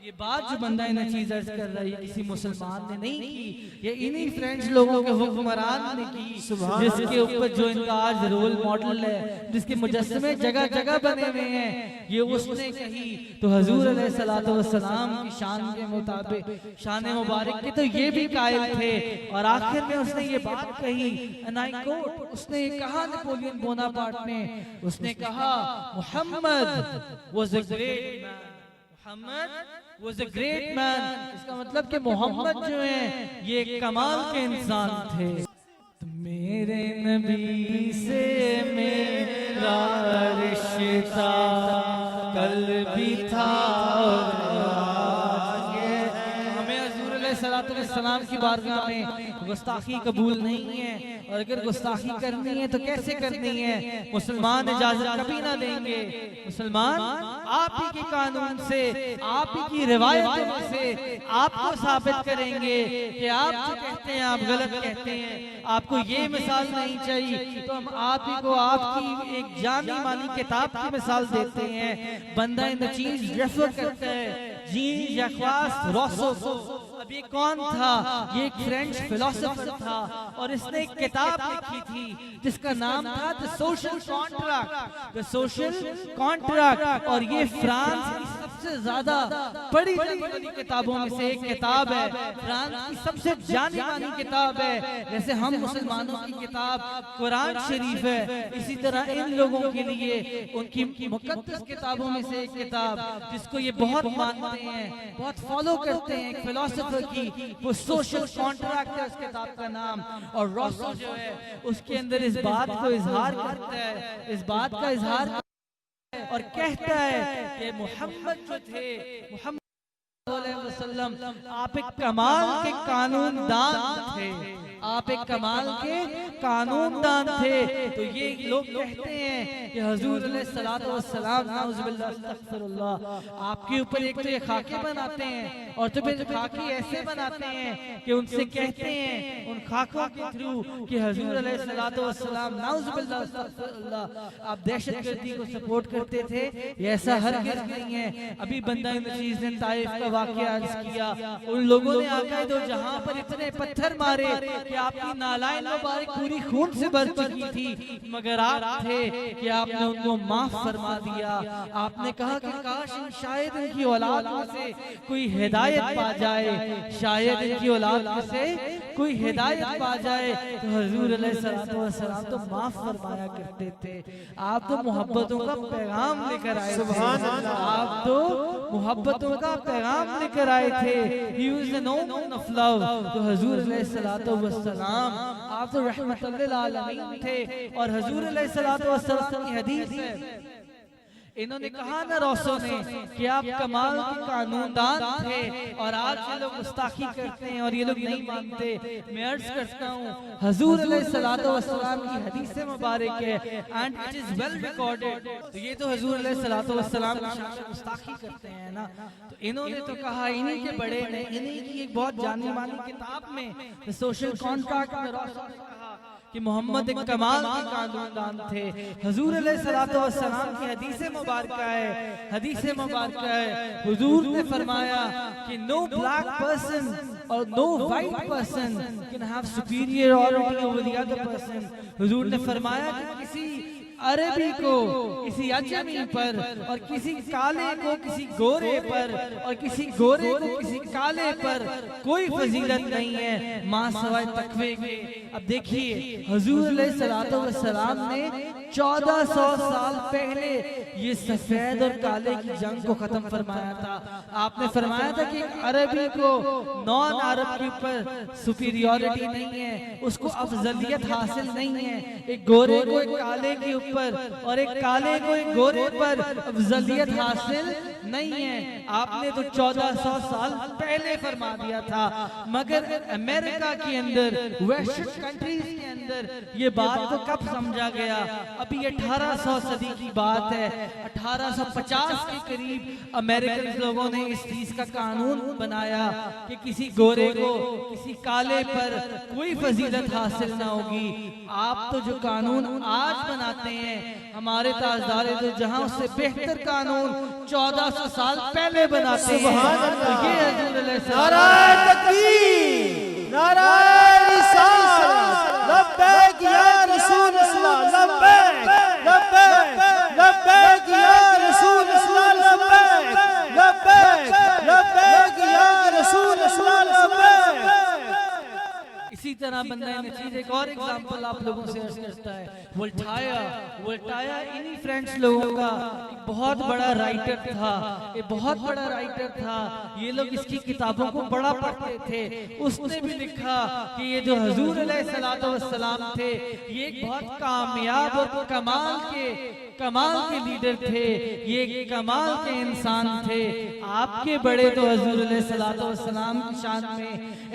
S1: ये बात जो बंदा इन चीज अर्ज कर रहा है, ये किसी मुसलमान ने नहीं की, ये इन्हीं फ्रेंच लोगों के हुक्मरान ने की, जिसके ऊपर जो इनका आज रोल मॉडल है, जिसके मुजस्समे जगह जगह बने हुए हैं, ये उसने कही। तो हुजूर अलैहिस्सलातु वस्सलाम की शान के मुताबिक, शान मुबारक के तो ये भी कायल थे। और आखिर में उसने ये बात कही, एंड आई कोट, उसने ये कहा नेपोलियन बोनापार्ट ने, उसने कहा Muhammad was a great man, Muhammad was a great man। इसका मतलब कि मोहम्मद जो है ये कमाल के इंसान थे। तो मेरे नबी से मेरा रिश्ता कल भी था और हमें हुजूर अलैहिस्सलातु वस्सलाम की बारगाह में गुस्ताखी कबूल नहीं है। और अगर गुस्ताखी करनी है तो कैसे करनी है? मुसलमान इजाजत कभी ना देंगे। मुसलमान आप ही के कानून से, आप ही की रिवायतों से आपको साबित करेंगे कि आप जो कहते हैं आप गलत कहते हैं। आपको ये मिसाल नहीं चाहिए तो हम आप ही को आपकी एक जानी मानी किताब की मिसाल देते हैं। बंदा इन चीज रेफर करता है जीन जैक्वास रोसो को। अब ये कौन था? ये एक फ्रेंच फिलोसोफर था और इसने एक किताब लिखी थी जिसका नाम था the social contract. The social contract. और ये फ्रांस की सबसे ज्यादा पढ़ी जाने वाली किताबों में से एक किताब है। फ्रांस की सबसे जानी मानी किताब है। जैसे हम मुसलमानों की किताब कुरान शरीफ है, इसी तरह इन लोगों के लिए उनकी मुकद्दस किताबों में से एक किताब जिसको ये बहुत मानते हैं, बहुत फॉलो करते हैं, एक फिलोसोफर की, वो सोशल कॉन्ट्रैक्ट है उस किताब का नाम। और रोसो जो है उसके अंदर इस बात को इजहार करता है, इस बात का इजहार और कहता है कि मोहम्मद जो थे, मोहम्मद वसल्लम आप एक कमाल के कानूनदान थे, आप एक कमाल के कानूनदान थे। तो ये लोग कहते हैं कि हुजूर अलैहिस्सलातु वस्सलाम नाउज़ुबिल्लाह अस्तगफिरुल्लाह आपके ऊपर एक तो ये खाके बनाते हैं और तो फिर खाके ऐसे बनाते हैं कि उनसे कहते हैं उन खाकों के थ्रू कि हुजूर अलैहिस्सलातु वस्सलाम नाउज़ुबिल्लाह अस्तगफिरुल्लाह आप दहशतगर्दी को सपोर्ट करते थे। ये ऐसा हरगिज़ नहीं है। अभी बंदा नजीज ने ताइफ का वाक़या अर्ज किया, उन लोगों ने आका दो जहां पर इतने पत्थर मारे कि आपकी नालायन मुबारक पूरी खून से भर चुकी थी, मगर आप थे कि आपने उनको माफ फरमा दिया। आपने कहा कि काश शायद इनकी औलाद में से कोई हिदायत पा जाए, शायद इनकी औलाद में से कोई हिदायत पा जाए। तो हुजूर अलैहिस्सलातु वस्सलाम तो माफ फरमाया करते थे। आप तो मोहब्बतों का पैगाम लेकर आए थे, आप तो मोहब्बतों का पैगाम लेकर आए थे। He was an omen of love। तो हुजूर अलैहिस्सलातु वस्सलाम आप तो रहमतुल लिल आलमीन थे। और हुजूर अलैहिस्सलातु वस्सलाम की हदीस है, इन्होंने कहा ना रोसो ने कि आप कमाल के कानूनदान थे और आज ये लोग गुस्ताखी करते हैं और ये लोग नहीं मानते। मैं अर्ज करता हूँ हुजूर अलैहिस्सलातु वस्सलाम की हदीस मुबारक है and it is well recorded. तो ये तो हुजूर अलैहिस्सलातु वस्सलाम की शान में गुस्ताखी करते हैं ना। तो इन्होंने तो कहा, इन्हीं के बड़े ने, इन्हीं की एक बहुत जानी मानी किताब में सोशल कॉन्ट्रैक्ट में रोसो ने कहा कि मोहम्मद एक कमाल के कानूनदान थे। हुजूर अलैहिस्सलातु वस्सलाम की हदीस मुबारक है, हदीस मुबारक है, हुजूर ने फरमाया कि नो ब्लैक पर्सन और no white person can have superiority over the other person. हुजूर ने फरमाया कि किसी अरबी को किसी अजमी पर और किसी काले को किसी गोरे पर और किसी गोरे को किसी काले पर कोई फजीलत नहीं है मां सवाए तकवे के। अब देखिए हुजूर अलैहिस्सलातु वस्सलाम ने 1400 साल पहले ये सफेद और काले की जंग को खत्म फरमाया था। आपने फरमाया था कि अरबी को नॉन अरब के ऊपर सुपीरियरिटी नहीं है, उसको अफजलियत हासिल नहीं है। एक गोरे को एक काले के ऊपर ऊपर और एक काले को एक गोरे पर अफजलियत हासिल नहीं है। आपने तो 1400 साल पहले फरमा दिया था, मगर अमेरिका के अंदर, वेस्टर्न कंट्रीज के अंदर ये बात तो कब समझा गया? अभी 1800 सदी की बात है। 1850 के करीब अमेरिकन लोगों ने इस चीज का कानून बनाया कि किसी गोरे को किसी काले पर कोई फजीलत हासिल ना होगी। आप तो जो कानून आज बनाते हैं, हमारे ताजदारे तो जहां उससे बेहतर कानून 1400 साल पहले बनाते हैं। ये
S2: नाराए तकबीर, नाराए रिसालत, लब्बैक या रसूल अल्लाह, लब्बैक लब्बैक लब्बैक या रसूल अल्लाह, लब्बैक लब्बैक लब्बैक या रसूल अल्लाह, लब्बैक।
S1: इसी तरह बंदा नचीज एक और एग्जांपल आप लोगों से अर्ज करता है। वोल्टायर इन्हीं फ्रेंड्स लोगों का एक बहुत बड़ा राइटर था, एक बहुत बड़ा राइटर था। ये लोग इसकी किताबों को बड़ा पढ़ते थे। उसने भी लिखा कि ये जो हुजूर अलैहिस्सलातु वस्सलाम थे, ये एक बहुत कामयाब और कमाल के लीडर थे, ये कमाल के इंसान थे। आपके बड़े तो हुजूर अलैहिस्सलातु वस्सलाम की शान में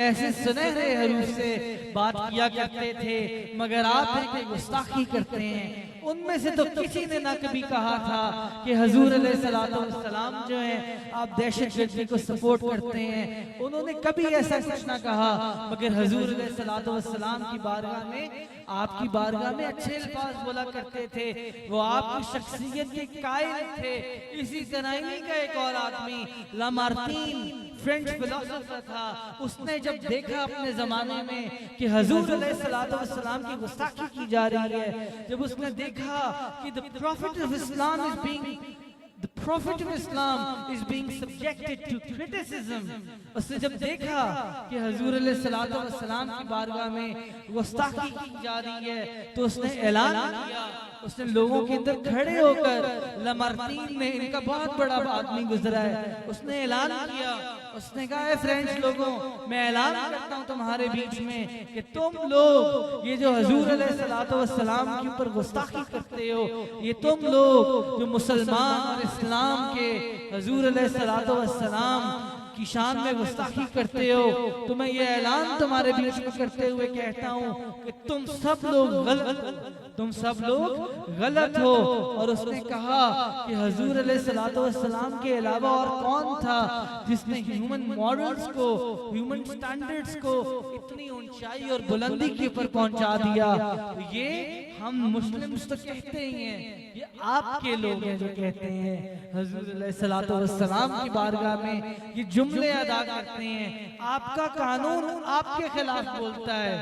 S1: ऐसे सुनहरे हरूफ से बात किया करते थे, मगर आप एक गुस्ताखी करते हैं। उनमें से तो किसी ने ना कभी कहा था कि हुजूर अलैहिस्सलातु वस्सलाम जो हैं आप दहशतगर्दी को सपोर्ट करते हैं। उन्होंने कभी ऐसा कुछ ना कहा, मगर हुजूर अलैहिस्सलातु वस्सलाम की बारगाह में, आपकी बारगाह में अच्छे अल्फाज बोला करते थे। वो आपकी शख्सियत के कायल थे। इसी तरह इन्हीं का एक और आदमी लामार्टीन फ्रेंच फिलोसोफर था। उसने जब देखा अपने जमाने में कि हुजूर अलैहिस्सलातु वस्सलाम की गुस्ताखी की जा रही है, जब उसने देखा कि the prophet of Islam is being subjected to criticism, उसने जब देखा कि हुजूर अलैहिस्सलातु वस्सलाम की बारगाह में गुस्ताखी की जा रही है, तो उसने ऐलान किया। उसने लोगों के अंदर खड़े होकर, लामार्टीन ने, इनका बहुत बड़ा आदमी गुजरा है, उसने ऐलान किया। उसने कहा, फ्रेंड्स लोगों, मैं ऐलान करता हूं तुम्हारे बीच में कि तुम लोग ये जो हुजूर अलैहिस्सलातु वस्सलाम के ऊपर गुस्ताखी करते हो, ये तुम लोग जो मुसलमान और इस्लाम के हुजूर अलैहिस्सलातु वस्सलाम की शान में गुस्ताखी करते हो, तो मैं ये ऐलान तुम्हारे बीच में करते हुए कहता हूँ कि तुम सब लोग गलत हो। और उसने कहा कि हुजूर अलैहिस्सलातु वस्सलाम के अलावा और कौन था जिसने ह्यूमन मॉरल्स को, ह्यूमन स्टैंडर्ड्स को इतनी ऊंचाई और बुलंदी के ऊपर पहुंचा दिया। तो ये हम मुस्लिम्स तो कहते ही हैं, ये आपके लोग हैं जो कहते हैं हुजूर अलैहिस्सलातु वस्सलाम की बारगाह में ये जुमले अदा करते हैं। आपका कानून आपके खिलाफ बोलता है,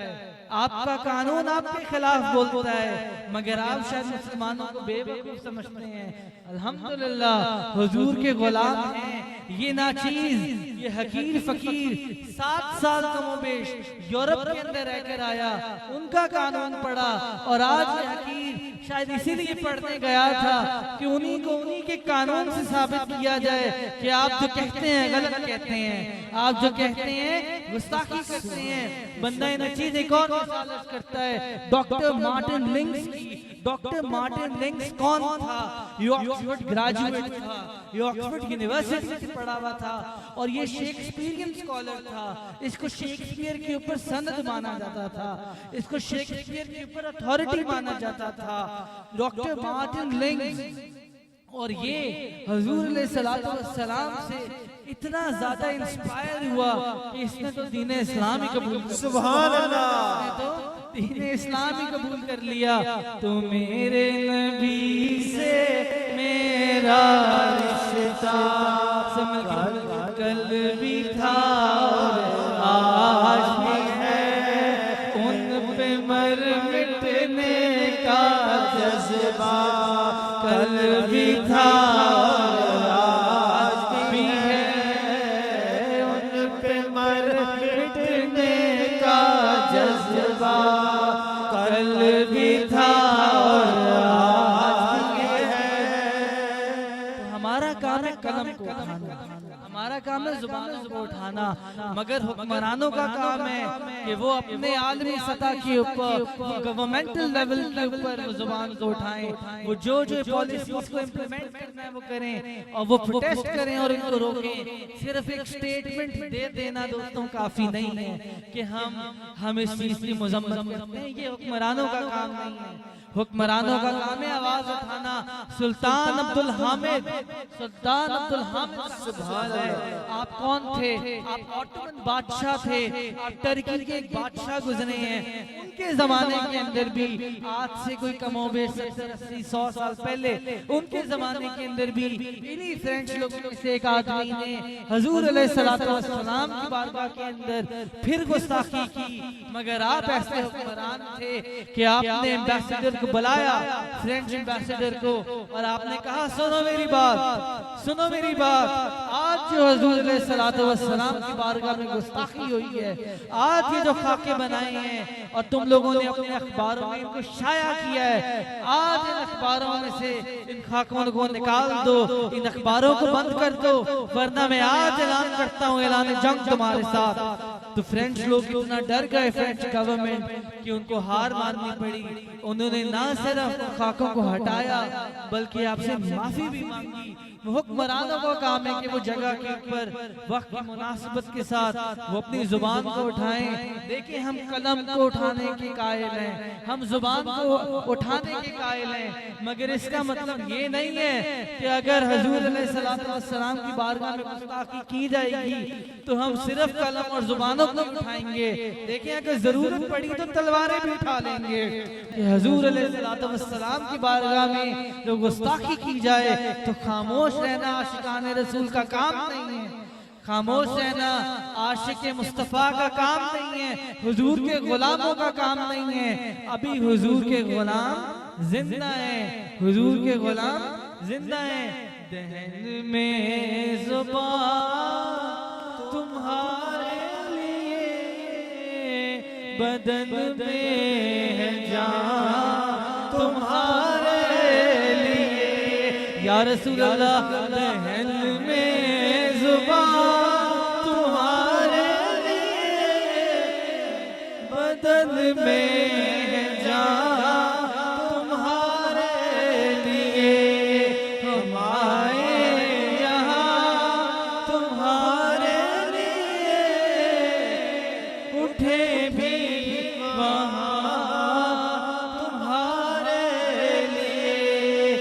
S1: आपका कानून आपके खिलाफ बोलता है, मगर आप शायद मुसलमानों को बेवकूफ समझते हैं। अल्हम्दुलिल्लाह हुजूर के गुलाम हैं। ये नाचीज, ये हकीर फकीर 7 साल कमोबेश यूरोप के अंदर रहकर आया, उनका कानून पढ़ा, और आज ये हकीर शायद इसीलिए पढ़ने गया था कि उन्हीं को उन्हीं के कानून से साबित किया जाए कि आप जो कहते हैं गलत कहते हैं, आप जो कहते हैं गुस्ताखी करते हैं। बंदा नचीज एक और मिसाल करता है, डॉक्टर मार्टिन लिंक्स की। डॉक्टर मार्टिन लिंक्स कौन था? ये ऑक्सफोर्ड ग्रेजुएट था, ये ऑक्सफोर्ड यूनिवर्सिटी से पढ़ा हुआ था, और ये शेक्सपियरियन स्कॉलर था। इसको शेक्सपियर के ऊपर सनद माना जाता था, इसको शेक्सपियर के ऊपर अथॉरिटी माना जाता था, डॉक्टर मार्टिन लिंक्स। और ये हुजूर अलैहिस्सलातु वस्सलाम से इतना ज्यादा इंस्पायर हुआ कि इसने तो दीन इस्लाम ही कबूल कर, सुभान अल्लाह, तो दीन इस्लाम ही कबूल कर लिया। तो मेरे नबी से मेरा रिश्ता कल भी था और आज भी है, उन पे मर मिटने का जज्बा कल भी था और आज भी है, उन पे मर मिटने का जज्बा कल भी था और आज भी है। तो हमारा काम है कलम को उठाना, हमारा काम है जुबानों को उठाना, मगर हुक्मरानों का काम है कि वो अपने आलमी सतह के ऊपर, गवर्नमेंटल लेवल के ऊपर वो जुबान को उठाएं, वो जो पॉलिसीज को इम्प्लीमेंट करना है वो करें और वो प्रोटेस्ट करें और इनको रोकें। सिर्फ एक स्टेटमेंट दे देना दोस्तों काफी नहीं है कि हम इस चीज की मजम्मत करते हैं, ये हुक्मरानों का काम नहीं है। हुक्मरानों का काम है आवाज उठाना। सुल्तान अब्दुल हामिद सुभान अल्लाह, आप कौन थे? आप ऑटोमन बादशाह थे, आप टर्की के एक बादशाह गुजरे हैं। उनके जमाने के अंदर भी, आज से कोई कमोबेश 70-80-100 साल पहले, उनके जमाने के अंदर भी इन्हीं फ्रेंच लोगों में से एक आदमी ने हुजूर अलैहिस्सलातु वस्सलाम की बारगाह के अंदर फिर गुस्ताखी की। मगर आप ऐसे हुक्मरान थे कि आपने एम्बेसडर को बुलाया, फ्रेंच एम्बेसडर को, और आपने कहा सुनो मेरी बात, सुनो मेरी बात, आज जो हुजूर अलैहिस्सलातु वस्सलाम की बारगाह में गुस्ताखी हुई है, आज ये जो खाके बनाए हैं और तुम लोगों ने अपने अखबारों में इनको शाया किया है, आज इन अखबारों में से इन खाकों को निकाल दो, इन अखबारों को बंद कर दो, वरना मैं आज ऐलान करता हूँ ऐलान जंग तुम्हारे साथ। तो फ्रेंच लोग इतना डर गए, फ्रेंच गवर्नमेंट, कि उनको हार माननी पड़ी। उन्होंने ना सिर्फ खाकों को हटाया बल्कि आपसे माफी भी मांगी। हुक्मरानों का काम है कि वो जगह के ऊपर वक्त की मुनासिबत के साथ वो अपनी जुबान को उठाएं। देखिए, हम कलम को उठाने के कायल हैं, हम जुबान को उठाने के कायल हैं, मगर इसका मतलब ये नहीं है कि अगर हुजूर अलैहिस्सलातु वस्सलाम की बारगाह में गुस्ताखी की जाएगी तो हम सिर्फ कलम और जुबानों को उठाएंगे। देखिए, अगर जरूरत पड़ी तो तलवारें भी उठा लेंगे। कि हुजूर अलैहिस्सलातु वस्सलाम की बारगाह में जो गुस्ताखी की जाए तो खामोश रहना आशिकाने रसूल का काम नहीं है, खामोश रहना आशिक मुस्तफा का काम नहीं है, हुजूर के गुलामों का काम नहीं है। अभी हुजूर के गुलाम जिंदा हैं, हुजूर के गुलाम जिंदा हैं। दहन में जुबान तुम्हारे लिए, बदन में है जान तुम्हारे लिए। या रसूल अल्लाह, दहन में जुबान तुम्हारे लिए, बदन में है जान तुम्हारे लिए। हम आए यहाँ तुम्हारे लिए, उठे भी वहाँ तुम्हारे लिए।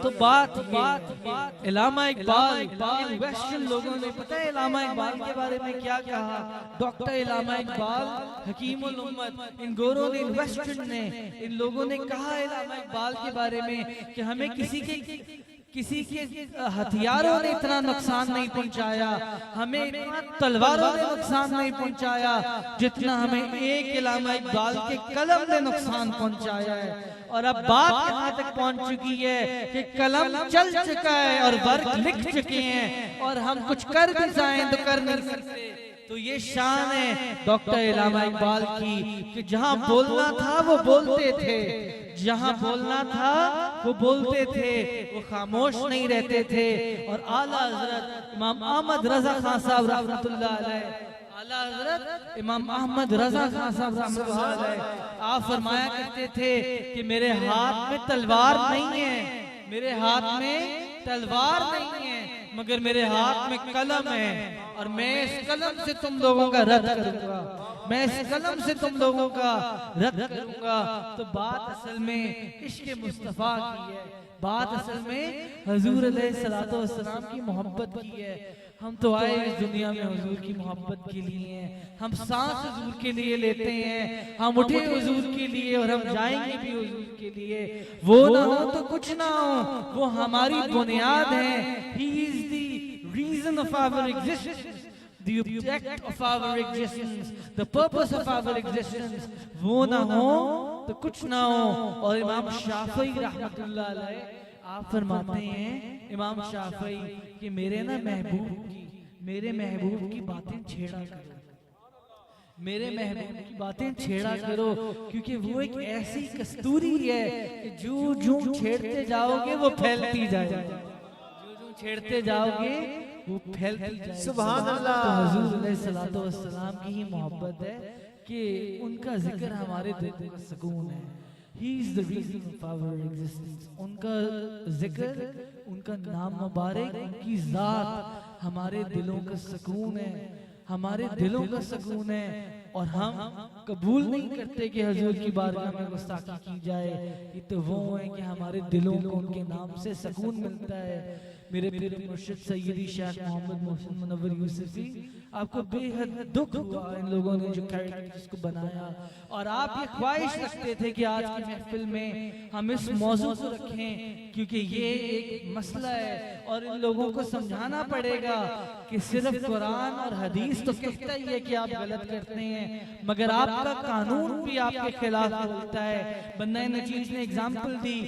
S1: तो बात इलामा इकबाल, इन वेस्टर्न लोगों ने, पता है इलामा इकबाल के बारे में क्या कहा? डॉक्टर इलामा इकबाल, हकीमुल उम्मत, इन गोरों ने, इन वेस्टर्न ने, इन लोगों ने कहा इलामा इकबाल के बारे में कि हमें किसी के हथियारों ने इतना नुकसान नहीं पहुंचाया, हमें इतना तलवारों ने नुकसान नहीं पहुंचाया जितना हमें एक इलामा इकबाल के कलम ने नुकसान पहुंचाया है। और अब बात यहाँ तक पहुंच चुकी है कि कलम चल चुका है और वर्क लिख चुके हैं, और हम कुछ कर भी जाएं तो कर नहीं सकते। तो ये शान है डॉक्टर इलामा इकबाल की कि जहाँ बोलना था वो बोलते थे, जहाँ बोलना था वो बोलते थे, वो खामोश नहीं रहते थे। और आला हजरत इमाम अहमद रजा खान साहब रहमतुल्लाह अलैह, आला हजरत इमाम अहमद रजा खान साहब रहमतुल्लाह अलैह, आप फरमाया करते थे कि मेरे हाथ में तलवार नहीं है, मेरे हाथ में तलवार नहीं है, मगर मेरे हाथ में कलम है, और मैं इस कलम से तुम लोगों का रद्द करूंगा, मैं इस कलम से तुम लोगों का रद्द करूंगा। तो बात असल में इश्क़ मुस्तफ़ा की है, बात असल में हुजूर अलैहिस्सलातु वस्सलाम की मोहब्बत की है। हम तो आए इस दुनिया में हुजूर की मोहब्बत के लिए हैं, हम सांस हुजूर के लिए लेते हैं, हम उठे हुजूर के लिए और हम जाएंगे भी हुजूर के लिए। वो ना हो तो कुछ ना हो, वो हमारी बुनियाद है। He is the reason of our existence, the object of our existence, the purpose of our existence. वो ना हो तो कुछ ना हो। और इमाम शाफई रहमतुल्लाह अलैह आप फरमाते हैं, इमाम शाफई कि मेरे महबूब की बातें छेड़ा करो, मेरे महबूब की बातें छेड़ा करो, क्योंकि वो एक ऐसी कस्तूरी है कि जो छेड़ते जाओगे वो फैलती जाएगी, जो छेड़ते जाओगे वो फैलती जाए।
S2: सुभान अल्लाह।
S1: तो हुजूर अलैहिस्सलातु वस्सलाम की ही मोहब्बत है कि उनका जिक्र हमारे दिल का सुकून है। He is the reason of our existence. उनका जिक्र, उनका नाम मुबारक, उनकी जात हमारे दिलों का सुकून है, हमारे दिलों का सुकून है। और हम कबूल नहीं करते कि हुजूर की बारगाह में गुस्ताखी की जाए। ये तो वो है कि हमारे दिलों को उनके नाम से सुकून मिलता है। मेरे प्यारे मुर्शिद सैयदी शेख मोहम्मद मोहसिन मुनव्वर यूसुफी, आपको बेहद दुख हुआ इन लोगों ने जो कैरेक्टर्स को बनाया, और आप ये ख्वाहिश रखते थे कि आज की महफिल में हम इस मौजू को रखें, क्योंकि ये एक मसला है और इन लोगों को समझाना पड़ेगा कि सिर्फ कुरान और हदीस तो कहता ही है कि आप गलत करते हैं, मगर आपका कानून भी आपके खिलाफ बोलता है। बंदा नजीज ने एग्जाम्पल दी,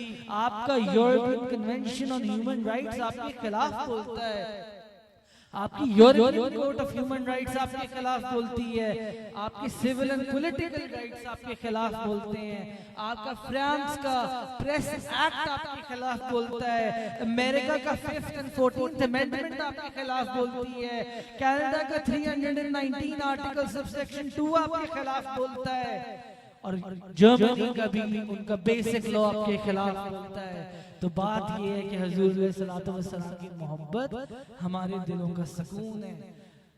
S1: आपका European convention on human rights आपके खिलाफ बोलता है, आपकी European court of human rights आपके खिलाफ बोलती है, आपकी सिविल एंड पॉलिटिकल राइट्स आपके खिलाफ बोलते हैं, आपका फ्रांस का प्रेस एक्ट आपके खिलाफ बोलता है, अमेरिका का 5th and 14th अमेंडमेंट आपके खिलाफ बोलती है, कनाडा का 319 आर्टिकल सबसेक्शन 2 आपके खिलाफ बोलता है, और जर्मनी का भी उनका बेसिक लॉ आपके खिलाफ बोलता है। तो बात ये है कि हुजूर सल्लल्लाहु अलैहि वसल्लम की मोहब्बत हमारे दिलों का सुकून है।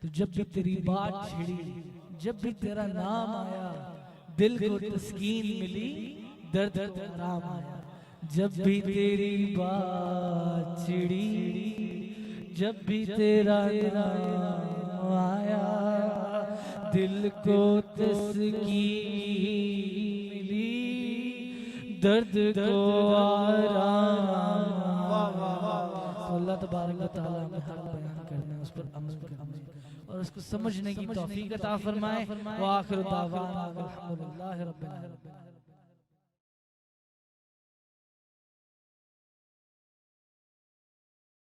S1: तो जब भी तेरी बात छिड़ी, जब भी तेरा नाम आया, दिल को तस्कीन मिली, दर्द आराम आया। जब भी तेरी बात छिड़ी, जब भी तेरा नाम आया, दिल को तस्कीन मिली, दर्द को आराम। तो अल्लाह तबारक व तआला हमें हक बयान करना है, उस पर अमल करना है और उसको समझने की तौफीक अता फरमाए। व आखिर दावाना अल्हम्दुलिल्लाहि रब्बिल आलमीन।